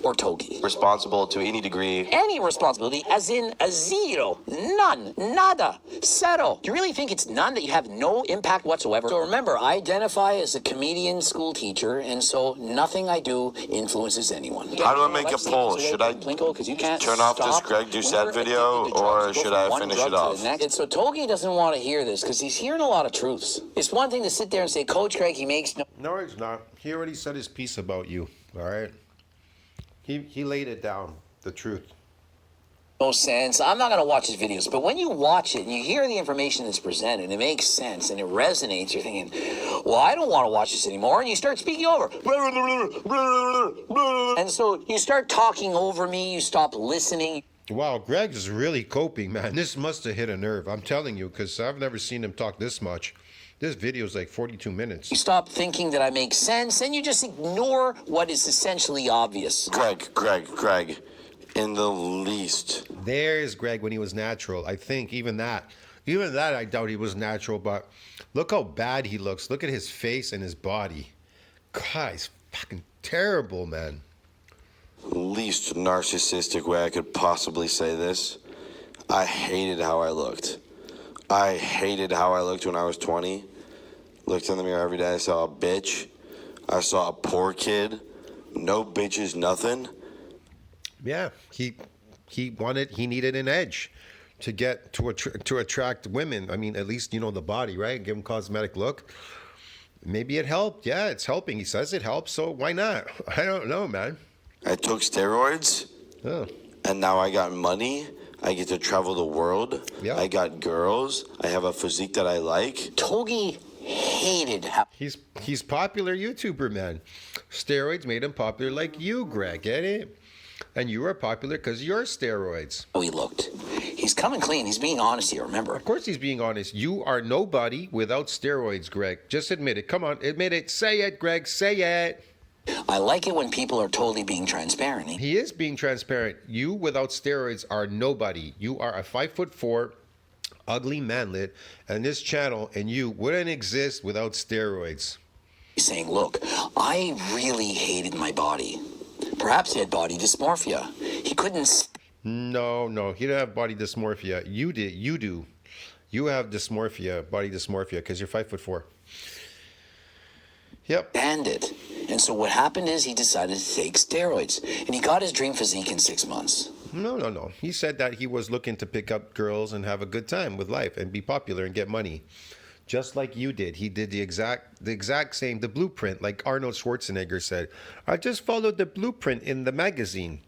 or Togi? Responsible to any degree. Any responsibility, as in a zero, none, nada, zero. Do you really think it's none, that you have no impact whatsoever? So remember, I identify as a comedian school teacher, and so nothing I do influences anyone. How do I make a poll? Should I turn off this Greg Doucette video, or should I finish it off? And so Togi doesn't want to hear this, because he's hearing a lot of truths. It's one thing to sit there and say, Coach Greg, he makes no... No, he's not. He already said his piece about you, all right? He laid it down, the truth. No sense. I'm not going to watch his videos, but when you watch it and you hear the information that's presented, it makes sense and it resonates. You're thinking, well, I don't want to watch this anymore. And you start speaking over. And so you start talking over me. You stop listening. Wow, Greg is really coping, man. This must have hit a nerve. I'm telling you, because I've never seen him talk this much. This video is like 42 You minutes. stop thinking that I make sense and you just ignore what is essentially obvious. Greg, in the least. There's Greg when he was natural. I think even that I doubt he was natural, but look how bad he looks. Look at his face and his body. God, he's fucking terrible, man. Least narcissistic way I could possibly say this. I hated how I looked. I hated how I looked when I was 20. Looked in the mirror every day. I saw a bitch. I saw a poor kid. No bitches, nothing. Yeah, he needed an edge to get to attract women. I mean, at least the body, right? Give him cosmetic look. Maybe it helped. Yeah, it's helping. He says it helps, so why not? I don't know, man. I took steroids. Oh. And now I got money. I get to travel the world. Yeah. I got girls. I have a physique that I like. Togi hated how He's popular YouTuber, man. Steroids made him popular like you, Greg. Get it? And you are popular because you're steroids. he looked. He's coming clean. He's being honest here, remember? Of course he's being honest. You are nobody without steroids, Greg. Just admit it. Come on, admit it. Say it, Greg. Say it. I like it when people are totally being transparent. He is being transparent. You without steroids are nobody. You are a 5'4" ugly manlet, and this channel and you wouldn't exist without steroids. He's saying, look, I really hated my body. Perhaps he had body dysmorphia. He couldn't No, he didn't have body dysmorphia. You did. You do. You have dysmorphia, body dysmorphia, because you're 5'4". Yep. stand it. And so what happened is he decided to take steroids. And he got his dream physique in 6 months. No. He said that he was looking to pick up girls and have a good time with life and be popular and get money. Just like you did. He did the exact same, the blueprint, like Arnold Schwarzenegger said. I just followed the blueprint in the magazine.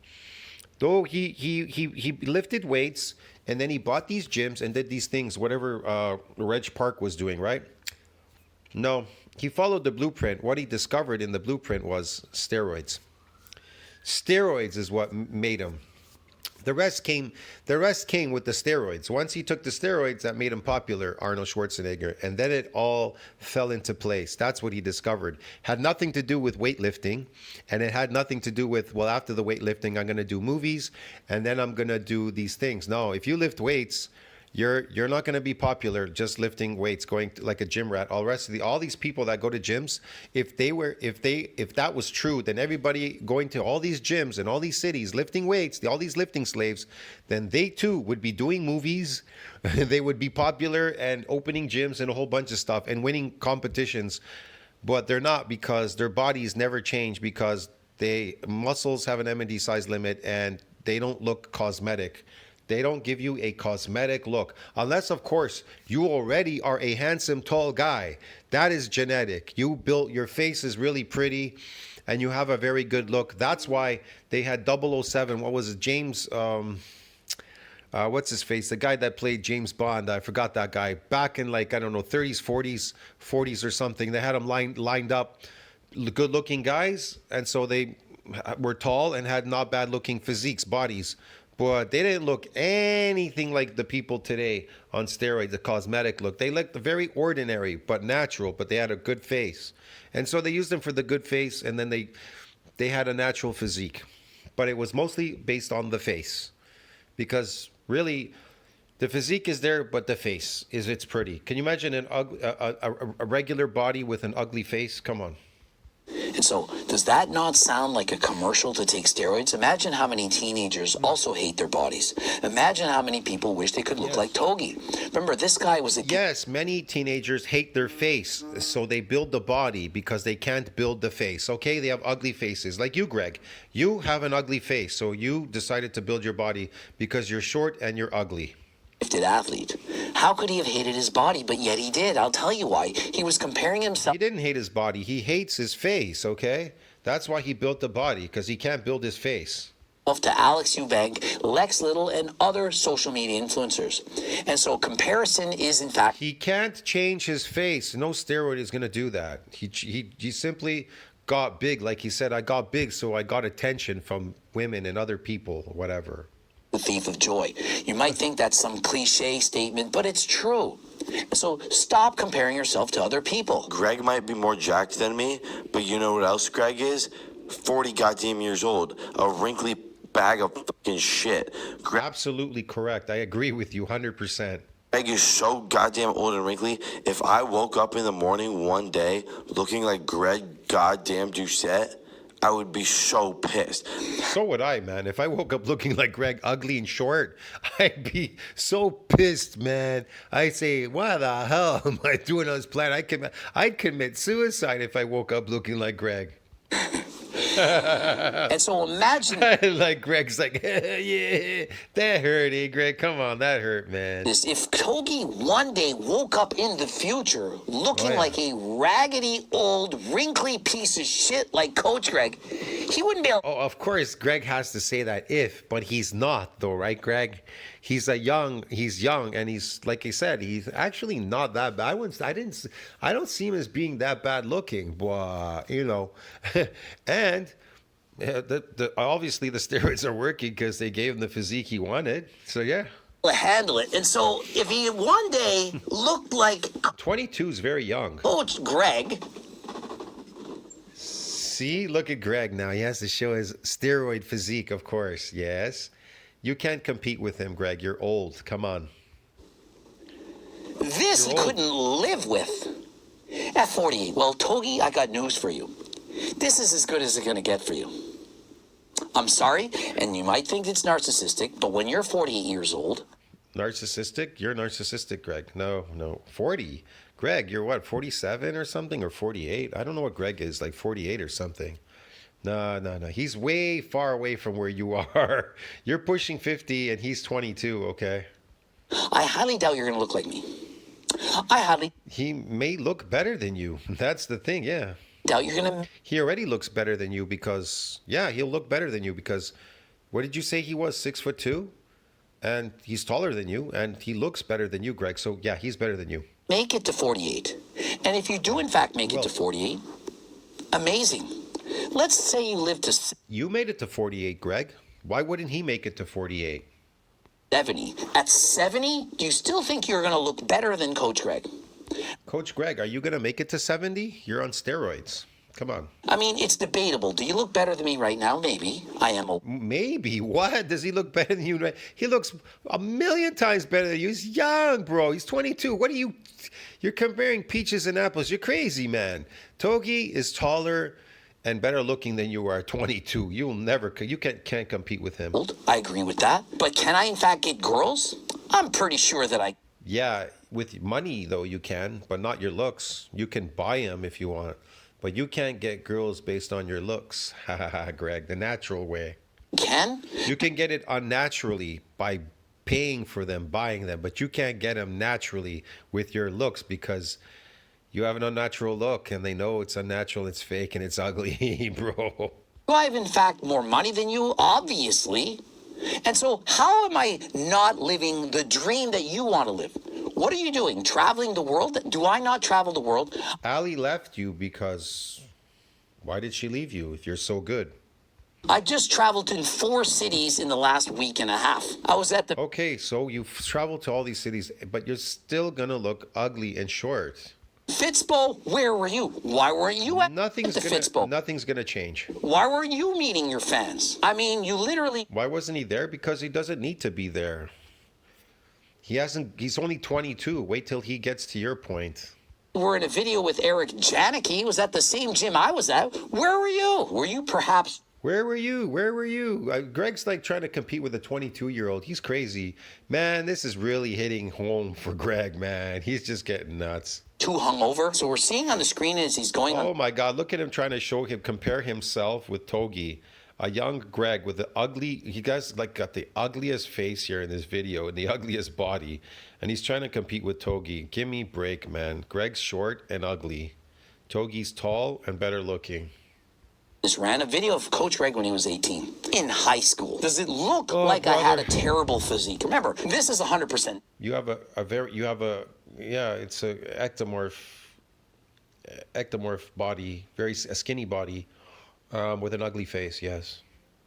Though he lifted weights and then he bought these gyms and did these things, whatever Reg Park was doing, right? No, he followed the blueprint. What he discovered in the blueprint was steroids. Steroids is what made him. The rest came with the steroids. Once he took the steroids, that made him popular, Arnold Schwarzenegger, and then it all fell into place. That's what he discovered. Had nothing to do with weightlifting, and it had nothing to do with, well, after the weightlifting, I'm going to do movies, and then I'm going to do these things. No, if you lift weights, you're not going to be popular just lifting weights, going like a gym rat. All these people that go to gyms, if that was true, then everybody going to all these gyms in all these cities lifting weights, all these lifting slaves, then they too would be doing movies. They would be popular and opening gyms and a whole bunch of stuff and winning competitions. But they're not, because their bodies never change, because muscles have an M&D size limit and they don't look cosmetic. They don't give you a cosmetic look. Unless, of course, you already are a handsome, tall guy. That is genetic. Your face is really pretty and you have a very good look. That's why they had 007. What was it? James, what's his face? The guy that played James Bond. I forgot that guy. Back in 30s, 40s or something. They had him lined up, good looking guys. And so they were tall and had not bad looking physiques, bodies. But they didn't look anything like the people today on steroids, the cosmetic look. They looked very ordinary, but natural, but they had a good face. And so they used them for the good face, and then they had a natural physique. But it was mostly based on the face. Because really, the physique is there, but the face it's pretty. Can you imagine a regular body with an ugly face? Come on. And so, does that not sound like a commercial to take steroids? Imagine how many teenagers also hate their bodies. Imagine how many people wish they could look like Togi. Remember, this guy was a... Yes, many teenagers hate their face, so they build the body because they can't build the face. Okay, they have ugly faces. Like you, Greg. You have an ugly face, so you decided to build your body because you're short and you're ugly. Gifted athlete. How could he have hated his body? But yet he did. I'll tell you why. He was comparing himself... He didn't hate his body. He hates his face, okay? That's why he built the body, because he can't build his face. ...to Alex Eubank, Lex Little, and other social media influencers. And so comparison is, in fact... He can't change his face. No steroid is going to do that. He simply got big. Like he said, I got big, so I got attention from women and other people, whatever. the thief of joy. You might think that's some cliche statement, but it's true. So stop comparing yourself to other people. Greg might be more jacked than me, but you know what else Greg is? 40 goddamn years old. A wrinkly bag of fucking shit. Absolutely correct. I agree with you 100%. Greg is so goddamn old and wrinkly. If I woke up in the morning one day looking like Greg goddamn Doucette, I would be so pissed. So would I, man. If I woke up looking like Greg, ugly and short, I'd be so pissed, man. I'd say, what the hell am I doing on this planet? I'd commit suicide if I woke up looking like Greg. And so imagine like Greg's like, yeah, that hurt, eh, Greg? Come on, that hurt, man. this. If Togi one day woke up in the future looking like a raggedy, old, wrinkly piece of shit like Coach Greg, he wouldn't be able. Oh, of course, Greg has to say that if, but he's not, though, right, Greg? He's young, and he's, like I said, he's actually not that bad. I don't see him as being that bad looking, but, you know, and obviously the steroids are working because they gave him the physique he wanted. So, yeah. To handle it. And so if he one day looked like 22 is very young. Coach Greg. See, look at Greg now. He has to show his steroid physique, of course. Yes. You can't compete with him, Greg. You're old. Come on. This he couldn't live with. At 48. Well, Togi, I got news for you. This is as good as it's going to get for you. I'm sorry, and you might think it's narcissistic, but when you're 48 years old... Narcissistic? You're narcissistic, Greg. No. 40. Greg, you're what, 47 or something? Or 48? I don't know what Greg is, like 48 or something. No. He's way far away from where you are. You're pushing 50 and he's 22, okay? I highly doubt you're going to look like me. He may look better than you. That's the thing, yeah. Doubt you're going to... He already looks better than you because... Yeah, he'll look better than you because... What did you say he was, 6'2"? And he's taller than you, and he looks better than you, Greg. So, yeah, he's better than you. Make it to 48. And if you do, in fact, make it to 48, amazing. Let's say you live to... You made it to 48, Greg. Why wouldn't he make it to 48? 70. At 70, do you still think you're going to look better than Coach Greg? Coach Greg, are you going to make it to 70? You're on steroids. Come on. I mean, it's debatable. Do you look better than me right now? Maybe. I am. Maybe. What? Does he look better than you? He looks a million times better than you. He's young, bro. He's 22. What are you... You're comparing peaches and apples. You're crazy, man. Togi is taller and better looking than you are 22. You can't compete with him. I agree with that. But can I, in fact, get girls? I'm pretty sure that I... Yeah, with money, though, you can, but not your looks. You can buy them if you want. But you can't get girls based on your looks, Greg, the natural way. You can get it unnaturally by paying for them, buying them, but you can't get them naturally with your looks because you have an unnatural look and they know it's unnatural, it's fake, and it's ugly, bro. Do I have, in fact, more money than you? Obviously. And so how am I not living the dream that you want to live? What are you doing? Traveling the world? Do I not travel the world? Ali left you because... Why did she leave you if you're so good? I just traveled in 4 cities in the last week and a half. I was at the... Okay, so you've traveled to all these cities, but you're still going to look ugly and short. Fitzbo, where were you? Why weren't you at the Fitzbo? Nothing's going to change. Why weren't you meeting your fans? I mean, you literally... Why wasn't he there? Because he doesn't need to be there. He's only 22. Wait till he gets to your point. We're in a video with Eric Janicki. He was at the same gym I was at. Where were you? Were you perhaps... Where were you? Greg's like trying to compete with a 22-year-old. He's crazy. Man, this is really hitting home for Greg, man. He's just getting nuts. Too hungover. So we're seeing on the screen as he's going on... Oh, my God. Look at him trying to compare himself with Togi. A young Greg with the ugly... He guys like got the ugliest face here in this video and the ugliest body. And he's trying to compete with Togi. Give me a break, man. Greg's short and ugly. Togi's tall and better looking. Just ran a video of Coach Greg when he was 18 in high school. Does it look like I had a terrible physique? Remember, this is 100%. You have it's a ectomorph body, a skinny body, with an ugly face. Yes.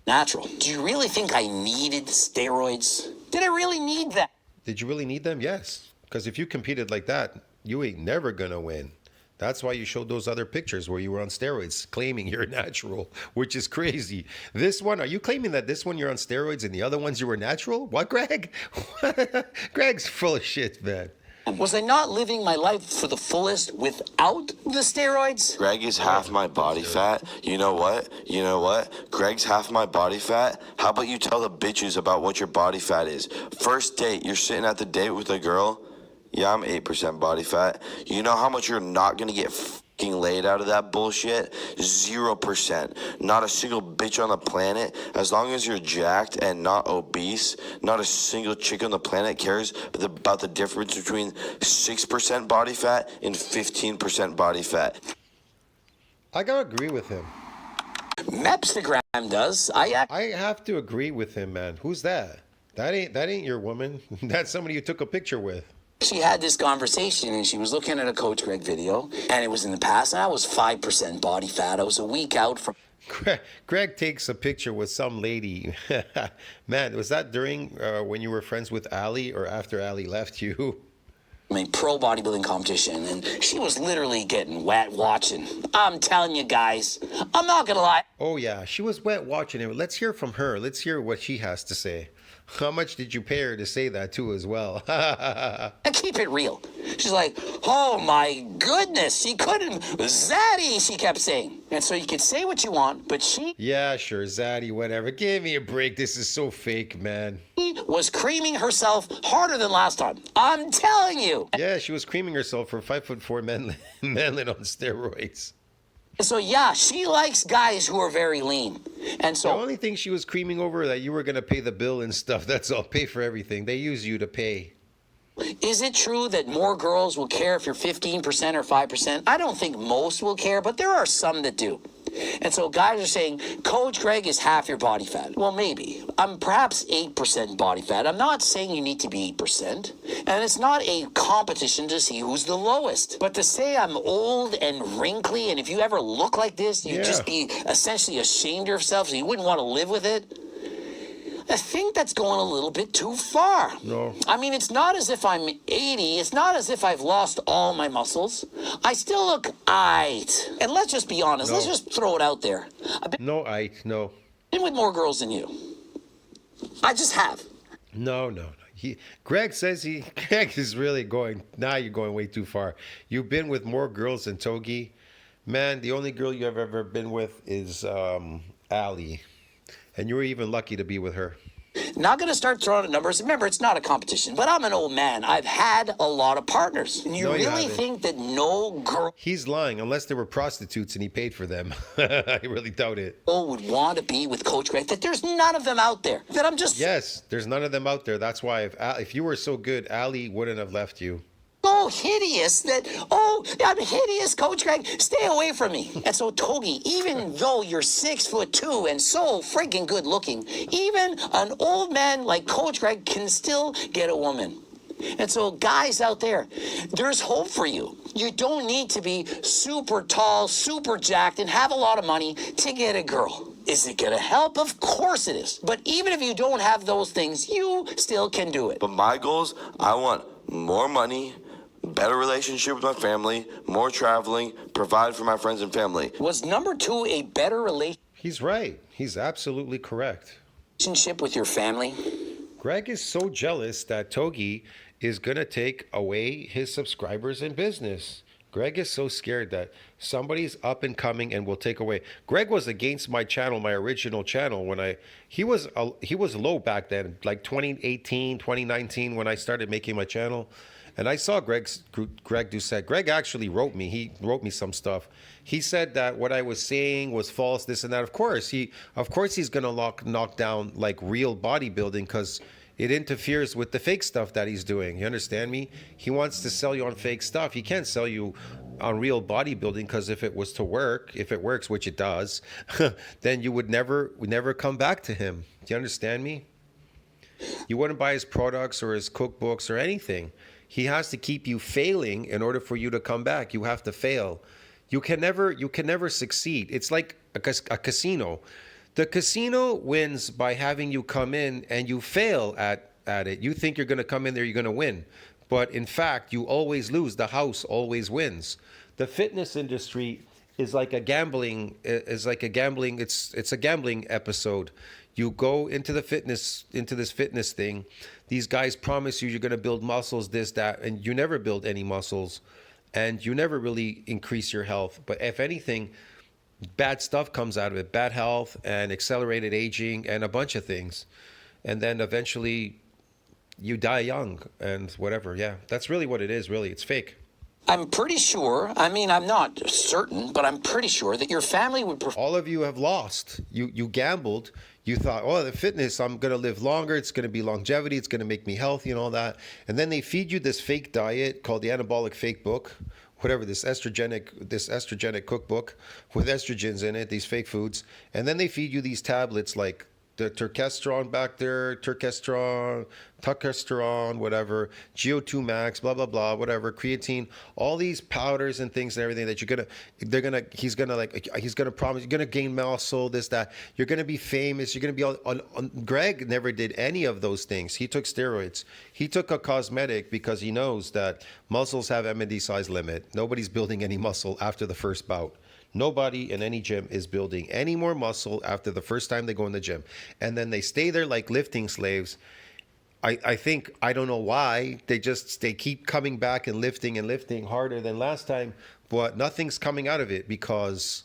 natural. Do you really think I needed steroids? Did I really need that? Did you really need them? Yes. Because if you competed like that, you ain't never gonna win. That's why you showed those other pictures where you were on steroids, claiming you're natural, which is crazy. This one, are you claiming that this one you're on steroids and the other ones you were natural? What, Greg? Greg's full of shit, man. Was I not living my life for the fullest without the steroids? Greg is half my body fat. You know what? You know what? Greg's half my body fat. How about you tell the bitches about what your body fat is? First date, you're sitting at the date with a girl. Yeah, I'm 8% body fat. You know how much you're not gonna get fucking laid out of that bullshit? 0%. Not a single bitch on the planet. As long as you're jacked and not obese, not a single chick on the planet cares about the difference between 6% body fat and 15% body fat. I gotta agree with him. Mepstagram does. I have to agree with him, man. Who's that? That ain't your woman. That's somebody you took a picture with. She had this conversation and she was looking at a Coach Greg video, and it was in the past, and I was 5% body fat. I was a week out from. Greg takes a picture with some lady. Man, was that during when you were friends with Ali or after Ali left you? a pro bodybuilding competition, and she was literally getting wet watching. I'm telling you guys, I'm not gonna lie. Oh yeah, she was wet watching it. Let's hear from her. Let's hear what she has to say. How much did you pay her to say that too as well? And keep it real. She's like, oh my goodness, she couldn't. Zaddy, she kept saying. And so you can say what you want, but she Yeah, sure, Zaddy, whatever. Give me a break. This is so fake, man. was creaming herself harder than last time. I'm telling you. Yeah, she was creaming herself for 5'4" manlet on steroids. So yeah, she likes guys who are very lean. And The so only thing she was creaming over that you were gonna pay the bill and stuff. That's all. Pay for everything. They use you to pay. is it true that more girls will care if you're 15% or 5%? I don't think most will care, but there are some that do. And so guys are saying, Coach Greg is half your body fat. Well, maybe. I'm perhaps 8% body fat. I'm not saying you need to be 8%. And it's not a competition to see who's the lowest. But to say I'm old and wrinkly, and if you ever look like this, you'd just be essentially ashamed of yourself, so you wouldn't want to live with it. I think that's going a little bit too far. No. I mean, it's not as if I'm 80. It's not as if I've lost all my muscles. I still look aight. And let's just be honest. Let's just throw it out there. I've No, no. been with more girls than you. I just have. No. Greg says Greg is really going, now you're going way too far. You've been with more girls than Togi. Man, the only girl you've ever been with is Ali. And you were even lucky to be with her. Not going to start throwing out numbers. Remember, it's not a competition, but I'm an old man. I've had a lot of partners. And you No, you really haven't. think that no girl He's lying, unless they were prostitutes and he paid for them. I really doubt it. would want to be with Coach Greg? That there's none of them out there. That I'm just Yes, there's none of them out there. That's why if you were so good, Ali wouldn't have left you. so hideous that, oh, I'm hideous, Coach Greg, stay away from me. And so, Togi, even though you're 6'2" and so freaking good looking, even an old man like Coach Greg can still get a woman. And so, guys out there, there's hope for you. You don't need to be super tall, super jacked, and have a lot of money to get a girl. Is it going to help? Of course it is. But even if you don't have those things, you still can do it. But my goals, I want more money, better relationship with my family, more traveling, provide for my friends and family. Was number 2 a better He's right. He's absolutely correct. relationship with your family? Greg is so jealous that Togi is going to take away his subscribers and business. Greg is so scared that somebody's up and coming and will take away. Greg was against my channel, my original channel, when he was low back then, like 2018, 2019, when I started making my channel. And I saw Greg Doucette. Greg actually wrote me. He wrote me some stuff. He said that what I was saying was false, this and that. Of course he's gonna knock down like real bodybuilding because it interferes with the fake stuff that he's doing. You understand me? He wants to sell you on fake stuff. He can't sell you on real bodybuilding because if it was to work, if it works, which it does, then you would never come back to him. Do you understand me? You wouldn't buy his products or his cookbooks or anything. He has to keep you failing in order for you to come back. You have to fail. You can never succeed. It's like a casino. The casino wins by having you come in and you fail at it. You think you're going to come in there, you're going to win. But in fact, you always lose. The house always wins. The fitness industry is like a gambling, it's a gambling episode. You go into this fitness thing. These guys promise you you're going to build muscles, this, that, and you never build any muscles, and you never really increase your health. But if anything, bad stuff comes out of it, bad health and accelerated aging and a bunch of things. And then eventually you die young and whatever. Yeah, that's really what it is, really. It's fake. I'm pretty sure, I mean, I'm not certain, but I'm pretty sure that your family would prefer. All of you have lost. You gambled. You thought, oh, the fitness, I'm going to live longer. It's going to be longevity. It's going to make me healthy and all that. And then they feed you this fake diet called the anabolic fake book, whatever, this estrogenic cookbook with estrogens in it, these fake foods. And then they feed you these tablets like the turkesterone back there, tuckesterone, whatever, GO2 max, blah, blah, blah, whatever, creatine, all these powders and things and everything that he's gonna promise, you're gonna gain muscle, this, that, you're gonna be famous, you're gonna be on. Greg never did any of those things. He took steroids. He took a cosmetic because he knows that muscles have MND size limit. Nobody's building any muscle after the first bout. Nobody in any gym is building any more muscle after the first time they go in the gym. And then they stay there like lifting slaves. I think, I don't know why, they keep coming back and lifting harder than last time, but nothing's coming out of it because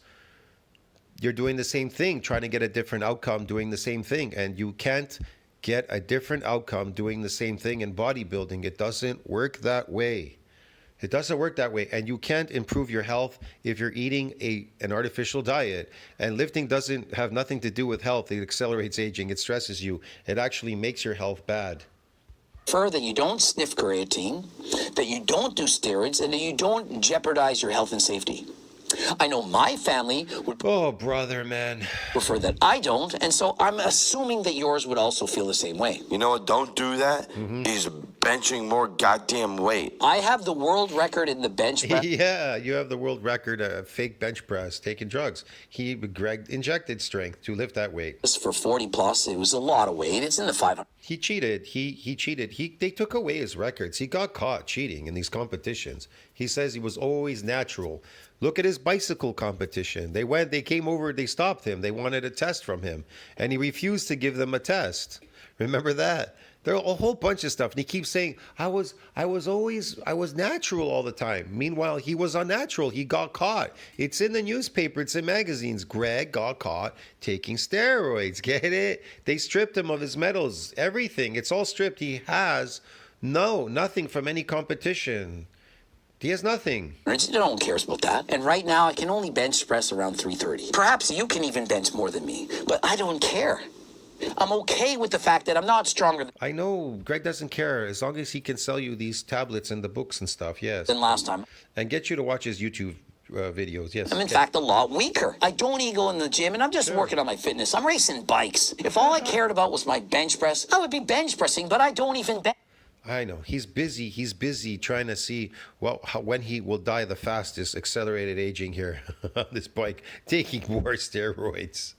you're doing the same thing, trying to get a different outcome, doing the same thing. And you can't get a different outcome doing the same thing in bodybuilding. It doesn't work that way. It doesn't work that way. And you can't improve your health if you're eating an artificial diet. And lifting doesn't have nothing to do with health. It accelerates aging. It stresses you. It actually makes your health bad. That you don't sniff creatine, that you don't do steroids, and that you don't jeopardize your health and safety. I know my family would brother, man, prefer that I don't, and so I'm assuming that yours would also feel the same way. You know what? Don't do that. He's benching more goddamn weight. I have the world record in the bench press. Yeah, you have the world record of fake bench press, taking drugs. Greg injected strength to lift that weight. For 40 plus, it was a lot of weight. It's in the 500. He cheated. He cheated. They took away his records. He got caught cheating in these competitions. He says he was always natural. Look at his bicycle competition. They came over, they stopped him. They wanted a test from him, and he refused to give them a test. Remember that? There are a whole bunch of stuff. And he keeps saying, I was natural all the time. Meanwhile, he was unnatural. He got caught. It's in the newspaper. It's in magazines. Greg got caught taking steroids. Get it? They stripped him of his medals, everything. It's all stripped. He has nothing from any competition. He has nothing. No one cares about that. And right now, I can only bench press around 330. Perhaps you can even bench more than me, but I don't care. I'm okay with the fact that I'm not stronger I know Greg doesn't care as long as he can sell you these tablets and the books and stuff, yes. than last time. And get you to watch his YouTube videos, yes. I'm in fact a lot weaker. I don't even go in the gym, and I'm just working on my fitness. I'm racing bikes. If all I cared about was my bench press, I would be bench pressing, but I don't even bench. I know. He's busy trying to see when he will die the fastest, accelerated aging here on this bike, taking more steroids.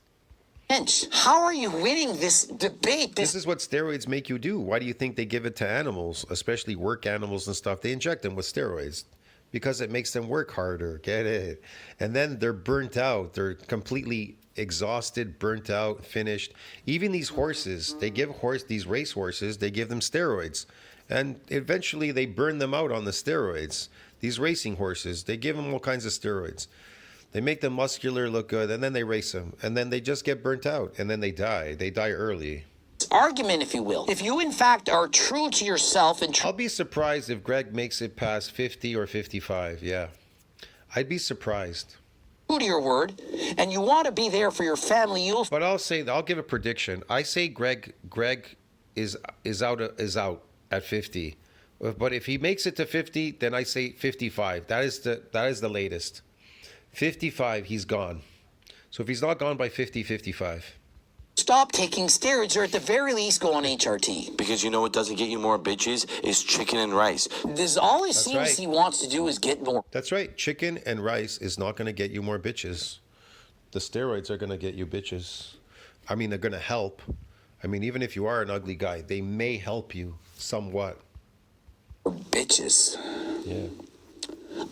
How are you winning this debate? This is what steroids make you do. Why do you think they give it to animals, especially work animals and stuff? They inject them with steroids because it makes them work harder. Get it? And then they're burnt out. They're completely exhausted, burnt out, finished. Even these horses, these race horses, they give them steroids. And eventually they burn them out on the steroids. These racing horses, they give them all kinds of steroids. They make them muscular, look good, and then they race them. And then they just get burnt out, and then they die. They die early. Argument, if you will. If you, in fact, are true to yourself and I'll be surprised if Greg makes it past 50 or 55, yeah. I'd be surprised. True to your word, and you want to be there for your family, But I'll give a prediction. I say Greg is out at 50. But if he makes it to 50, then I say 55. That is the latest. 55, he's gone. So if he's not gone by 50, 55. Stop taking steroids, or at the very least go on HRT. Because you know what doesn't get you more bitches is chicken and rice. This all it seems he wants to do is get more. That's right. Chicken and rice is not going to get you more bitches. The steroids are going to get you bitches. I mean, they're going to help. I mean, even if you are an ugly guy, they may help you somewhat. Bitches. Yeah.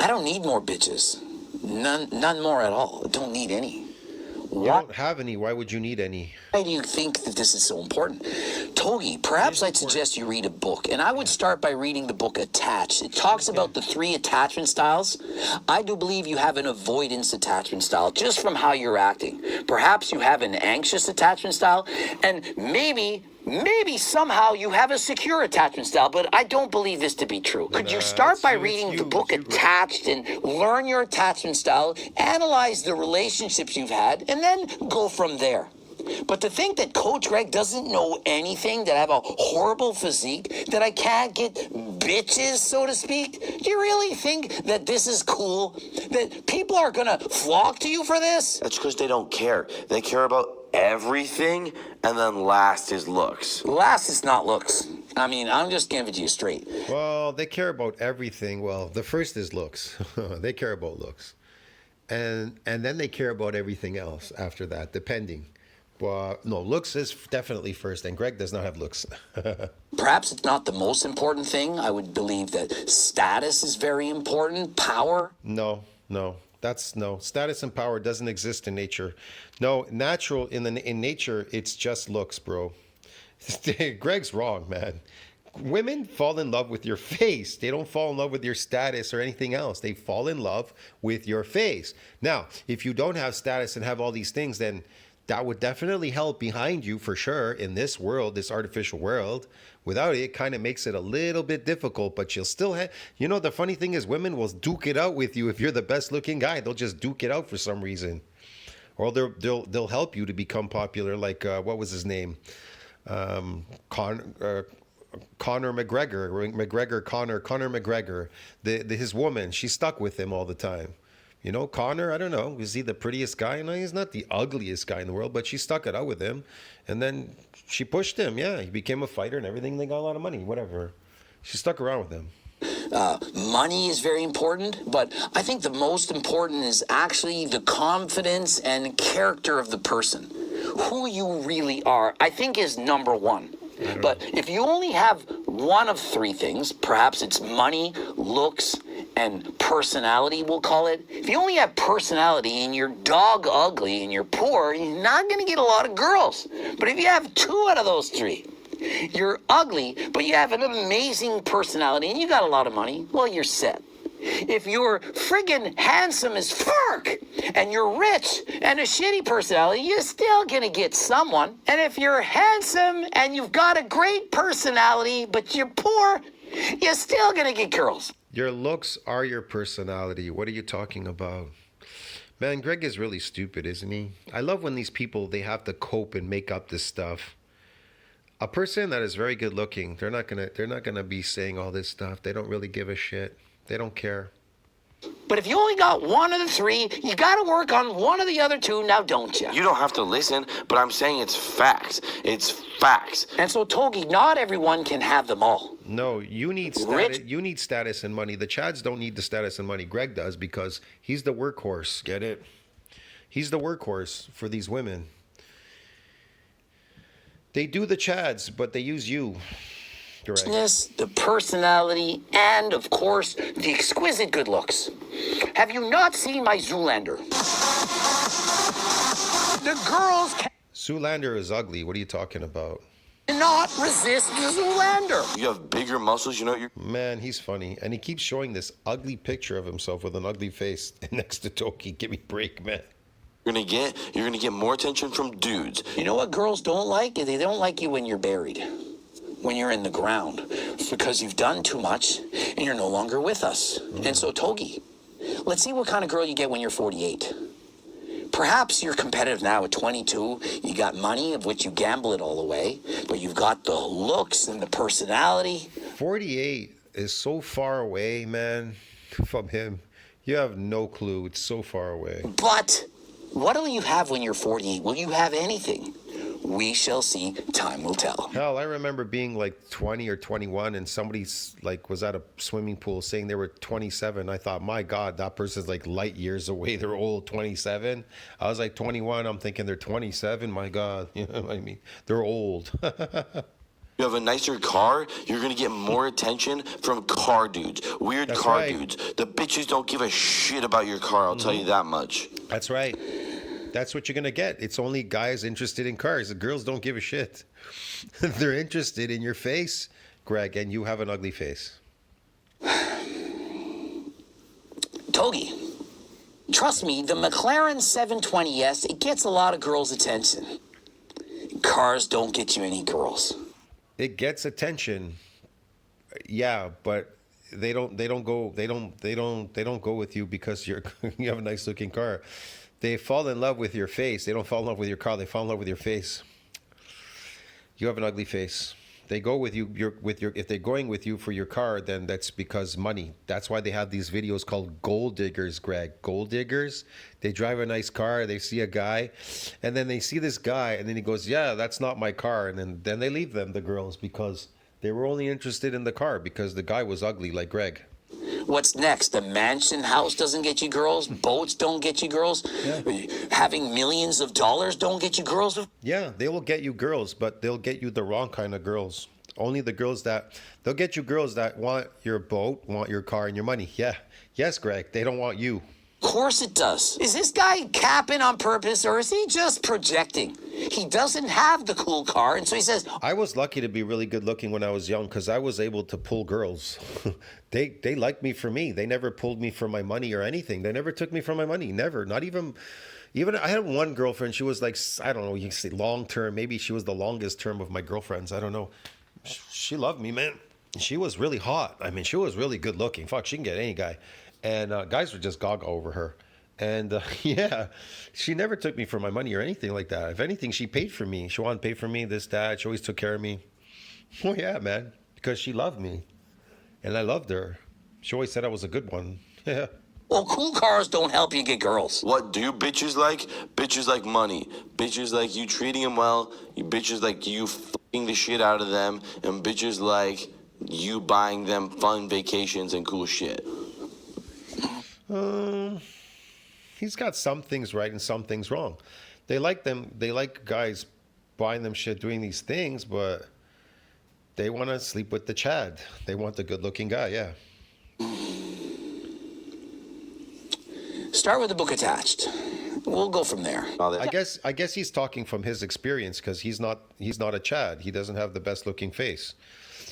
I don't need more bitches. None more at all. I don't need any. You don't have any. Why would you need any? Why do you think that this is so important? Togi, perhaps I'd suggest you read a book, and I would start by reading the book Attached. It talks about the 3 attachment styles. I do believe you have an avoidance attachment style, just from how you're acting. Perhaps you have an anxious attachment style, and maybe somehow you have a secure attachment style, but I don't believe this to be true. Could you start by reading the book Attached and learn your attachment style, analyze the relationships you've had, and then go from there? But to think that Coach Greg doesn't know anything, that I have a horrible physique, that I can't get bitches, so to speak, do you really think that this is cool? That people are gonna flock to you for this? That's because they don't care. They care about everything, and then last is looks. Last is not looks. I mean, I'm just giving it to you straight. Well, they care about everything. Well, the first is looks. They care about looks. And then they care about everything else after that, depending. Well, no, looks is definitely first, and Greg does not have looks. Perhaps it's not the most important thing. I would believe that status is very important. Power. No. Status and power doesn't exist in nature. No, natural in nature, it's just looks, bro. Greg's wrong, man. Women fall in love with your face. They don't fall in love with your status or anything else. They fall in love with your face. Now, if you don't have status and have all these things, then that would definitely help behind you for sure in this world, this artificial world. Without it, it kind of makes it a little bit difficult, but you'll still have, the funny thing is women will duke it out with you. If you're the best looking guy, they'll just duke it out for some reason. Or they'll help you to become popular. Like, what was his name? Conor McGregor. Conor McGregor. His woman, she stuck with him all the time. Connor, I don't know. Is he the prettiest guy? No, he's not the ugliest guy in the world, but she stuck it out with him. And then she pushed him. Yeah, he became a fighter and everything. They got a lot of money, whatever. She stuck around with him. Money is very important, but I think the most important is actually the confidence and character of the person. Who you really are, I think, is number one. But if you only have one of 3 things, perhaps it's money, looks, and personality, we'll call it. If you only have personality and you're dog ugly and you're poor, you're not going to get a lot of girls. But if you have 2 out of those 3, you're ugly, but you have an amazing personality and you got a lot of money, well, you're set. If you're friggin' handsome as fuck and you're rich and a shitty personality, you're still gonna get someone. And if you're handsome and you've got a great personality, but you're poor, you're still gonna get girls. Your looks are your personality. What are you talking about? Man, Greg is really stupid, isn't he? I love when these people, they have to cope and make up this stuff. A person that is very good looking, they're not gonna be saying all this stuff. They don't really give a shit. They don't care. But if you only got one of the 3, you got to work on one of the other 2 now, don't you? You don't have to listen, but I'm saying it's facts. It's facts. And so, Togi, not everyone can have them all. No, you need status. You need status and money. The Chads don't need the status and money. Greg does because he's the workhorse. Get it? He's the workhorse for these women. They do the Chads, but they use you. The personality, and of course, the exquisite good looks. Have you not seen my Zoolander? The girls Zoolander is ugly. What are you talking about? cannot resist Zoolander. You have bigger muscles, you're... Man, he's funny. And he keeps showing this ugly picture of himself with an ugly face next to Togi. Give me a break, man. You're gonna get more attention from dudes. You know what girls don't like? They don't like you when you're buried. When you're in the ground, because you've done too much and you're no longer with us. And so, Togi, let's see what kind of girl you get when you're 48. Perhaps you're competitive now at 22. You got money, of which you gamble it all away, but you've got the looks and the personality. 48 is so far away, man, from him. You have no clue. It's so far away. But what will you have when you're 48? Will you have anything? We shall see. Time will tell. Hell, I remember being like 20 or 21 and somebody like was at a swimming pool saying they were 27. I thought, my God, that person's like light years away. They're old, 27. I was like 21. I'm thinking they're 27. My God, you know what I mean? They're old. You have a nicer car, you're gonna get more attention from car dudes, weird That's car right. dudes. The bitches don't give a shit about your car, I'll tell you that much. That's right. That's what you're going to get. It's only guys interested in cars. The girls don't give a shit. They're interested in your face, Greg, and you have an ugly face. Togi, trust me, the McLaren 720S, it gets a lot of girls' attention. Cars don't get you any girls. It gets attention. Yeah, but they don't go with you because you have a nice looking car. They fall in love with your face. They don't fall in love with your car. They fall in love with your face. You have an ugly face. They go with you. If they're going with you for your car, then that's because money. That's why they have these videos called gold diggers, Greg. Gold diggers. They drive a nice car. They see a guy, and then they see this guy, and then he goes, "Yeah, that's not my car," and then they leave them, the girls, because they were only interested in the car because the guy was ugly, like Greg. What's next? The mansion house doesn't get you girls. Boats don't get you girls. Yeah. Having millions of dollars don't get you girls. Yeah, they will get you girls, but they'll get you the wrong kind of girls. Only the girls they'll get you girls that want your boat, want your car, and your money. Yeah. Yes, Greg, they don't want you. Of course it does. Is this guy capping on purpose or is he just projecting? He doesn't have the cool car, and so he says, I was lucky to be really good looking when I was young because I was able to pull girls. They liked me for me. They never pulled me for my money or anything. They never took me for my money. Never. Not even I had one girlfriend. She was like, I don't know, you can say long term. Maybe she was the longest term of my girlfriends. I don't know. She loved me, man. She was really hot. I mean, she was really good looking. Fuck, she can get any guy. And guys would just gaga over her. And yeah, she never took me for my money or anything like that. If anything, she paid for me. She wanted to pay for me, this, that. She always took care of me. Oh, yeah, man. Because she loved me. And I loved her. She always said I was a good one. Yeah. well, cool cars don't help you get girls. What do bitches like? Bitches like money. Bitches like you treating them well. You bitches like you fucking the shit out of them. And bitches like you buying them fun vacations and cool shit. He's got some things right and some things wrong. They like guys buying them shit, doing these things, but they want to sleep with the Chad. They want the good looking guy, yeah. Start with the book attached. We'll go from there. I guess he's talking from his experience because he's not a Chad. He doesn't have the best looking face.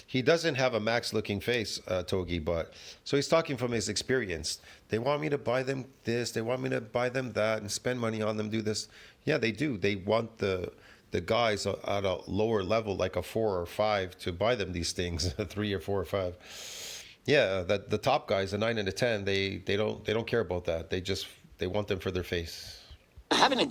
He doesn't have a max looking face, Togi, but so he's talking from his experience. They want me to buy them this, they want me to buy them that and spend money on them, do this. Yeah, they do. They want the guys at a lower level, like a 4 or 5, to buy them these things, a 3 or 4 or 5. Yeah, that the top guys, a 9 and a 10, they don't care about that. They want them for their face. Having a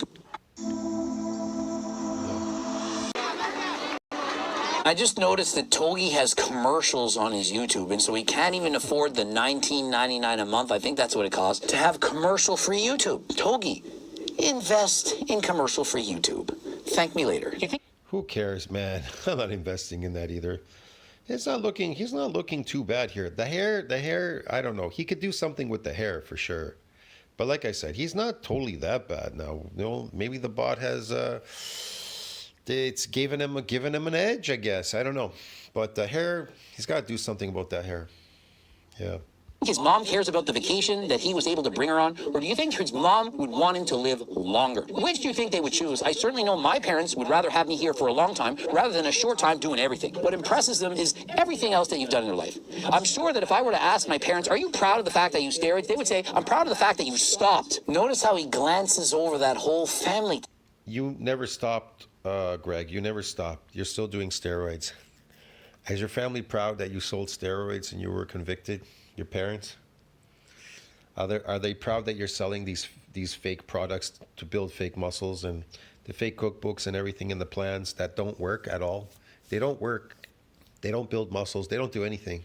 I just noticed that Togi has commercials on his YouTube, and so he can't even afford the $19.99 a month, I think that's what it costs, to have commercial-free YouTube. Togi, invest in commercial-free YouTube. Thank me later. You think? Who cares, man? I'm not investing in that either. He's not looking too bad here. The hair, I don't know. He could do something with the hair for sure. But like I said, he's not totally that bad now. You know, maybe the bot has it's given him an edge, I guess. I don't know. But the hair, he's got to do something about that hair. Yeah. His mom cares about the vacation that he was able to bring her on? Or do you think his mom would want him to live longer? Which do you think they would choose? I certainly know my parents would rather have me here for a long time rather than a short time doing everything. What impresses them is everything else that you've done in your life. I'm sure that if I were to ask my parents, are you proud of the fact that you steroids? They would say, I'm proud of the fact that you stopped. Notice how he glances over that whole family. You never stopped, Greg. You never stopped. You're still doing steroids. Is your family proud that you sold steroids and you were convicted? Your parents? Are they proud that you're selling these fake products to build fake muscles and the fake cookbooks and everything in the plans that don't work at all? They don't work. They don't build muscles. They don't do anything.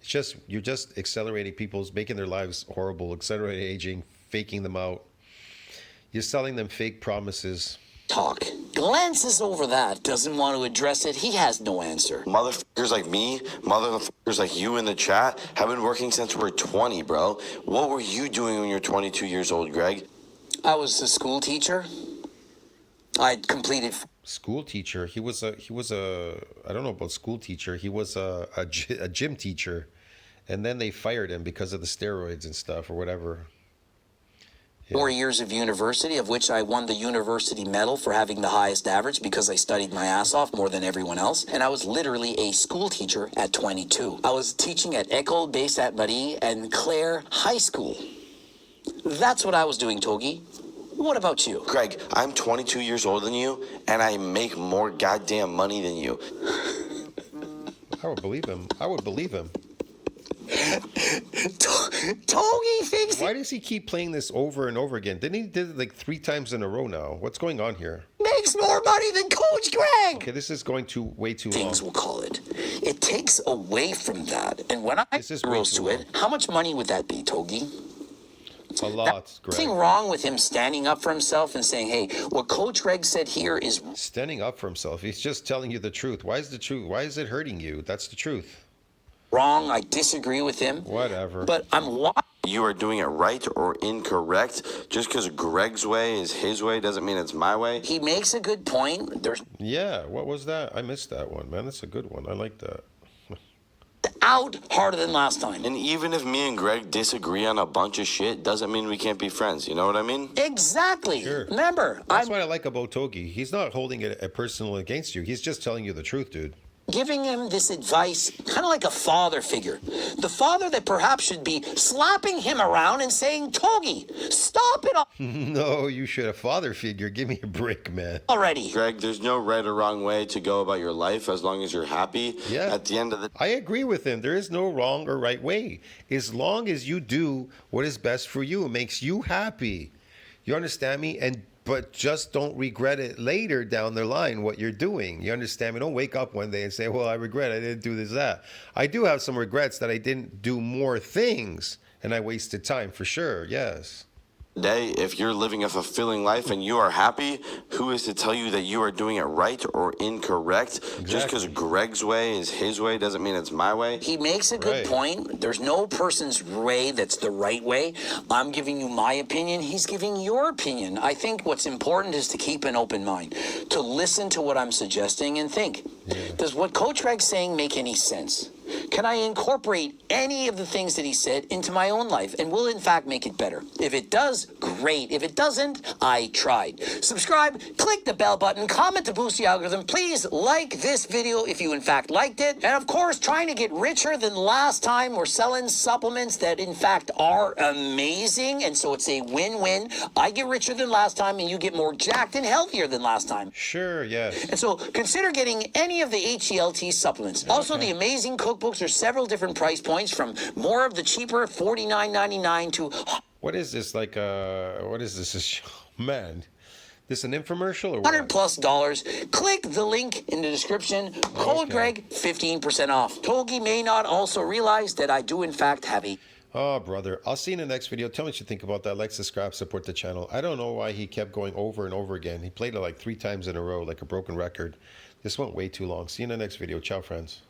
It's just you're just accelerating people's, making their lives horrible, accelerating aging, faking them out. You're selling them fake promises. Talk. glances over that, doesn't want to address it. He has no answer. Motherfuckers like me, motherfuckers like you in the chat have been working since we're 20, bro. What were you doing when you're 22 years old, Greg? I was a school teacher. I'd completed... School teacher. He was a I don't know about school teacher. He was a gym teacher. And then they fired him because of the steroids and stuff or whatever. Yeah. 4 years of university, of which I won the university medal for having the highest average because I studied my ass off more than everyone else. And I was literally a school teacher at 22. I was teaching at École des Saintes-Marie and Clare High School. That's what I was doing, Togi. What about you? Greg, I'm 22 years older than you, and I make more goddamn money than you. I would believe him. I would believe him. Togi thinks Why does he keep playing this over and over again? Didn't he did it like 3 times in a row now? What's going on here? he makes more money than Coach Greg. Okay, this is going way too long. Things we'll call it. It takes away from that. And when I This is way rose too to it, how much money would that be, Togi? A lot, Greg. Nothing wrong with him standing up for himself and saying, hey, what Coach Greg said here is Standing up for himself. He's just telling you the truth. Why is the truth? Why is it hurting you? That's the truth. wrong. I disagree with him. Whatever. But I'm You are doing it right or incorrect. Just because Greg's way is his way doesn't mean it's my way. He makes a good point. There's Yeah, what was that? I missed that one, man. That's a good one. I like that. out harder than last time. And even if me and Greg disagree on a bunch of shit, doesn't mean we can't be friends. You know what I mean? Exactly. Sure. Remember, That's I'm what I like about Togi. He's not holding it a personal against you. He's just telling you the truth, dude. giving him this advice, kind of like a father figure. The father that perhaps should be slapping him around and saying, Togi, stop it No, you should. A father figure. Give me a break, man. already. Greg, there's no right or wrong way to go about your life as long as you're happy. Yeah. At the end of the I agree with him. There is no wrong or right way. As long as you do what is best for you, it makes you happy. You understand me? But just don't regret it later down the line what you're doing. You understand me? Don't wake up one day and say, well, I regret I didn't do this, that. I do have some regrets that I didn't do more things and I wasted time for sure. Yes. day, if you're living a fulfilling life and you are happy, who is to tell you that you are doing it right or incorrect? Just because Greg's way is his way doesn't mean it's my way. He makes a good point. There's no person's way that's the right way. I'm giving you my opinion. He's giving your opinion. I think what's important is to keep an open mind, to listen to what I'm suggesting and think, does what Coach Greg's saying make any sense? Can I incorporate any of the things that he said into my own life and will in fact make it better? If it does, great. If it doesn't, I tried. Subscribe, click the bell button, comment to boost the algorithm. Please like this video if you in fact liked it. And of course, trying to get richer than last time. We're selling supplements that in fact are amazing. And so it's a win-win. I get richer than last time and you get more jacked and healthier than last time. Sure, yes. And so consider getting any of the HELT supplements. Also, the amazing cookbooks. There's several different price points from more of the cheaper $49.99 to... What is this? Like, what is this? Man, this an infomercial or what? $100+. Click the link in the description. Code Greg, 15% off. Togi may not also realize that I do in fact have a... Oh, brother. I'll see you in the next video. Tell me what you think about that. Like, subscribe, support the channel. I don't know why he kept going over and over again. He played it like 3 times in a row, like a broken record. This went way too long. See you in the next video. Ciao, friends.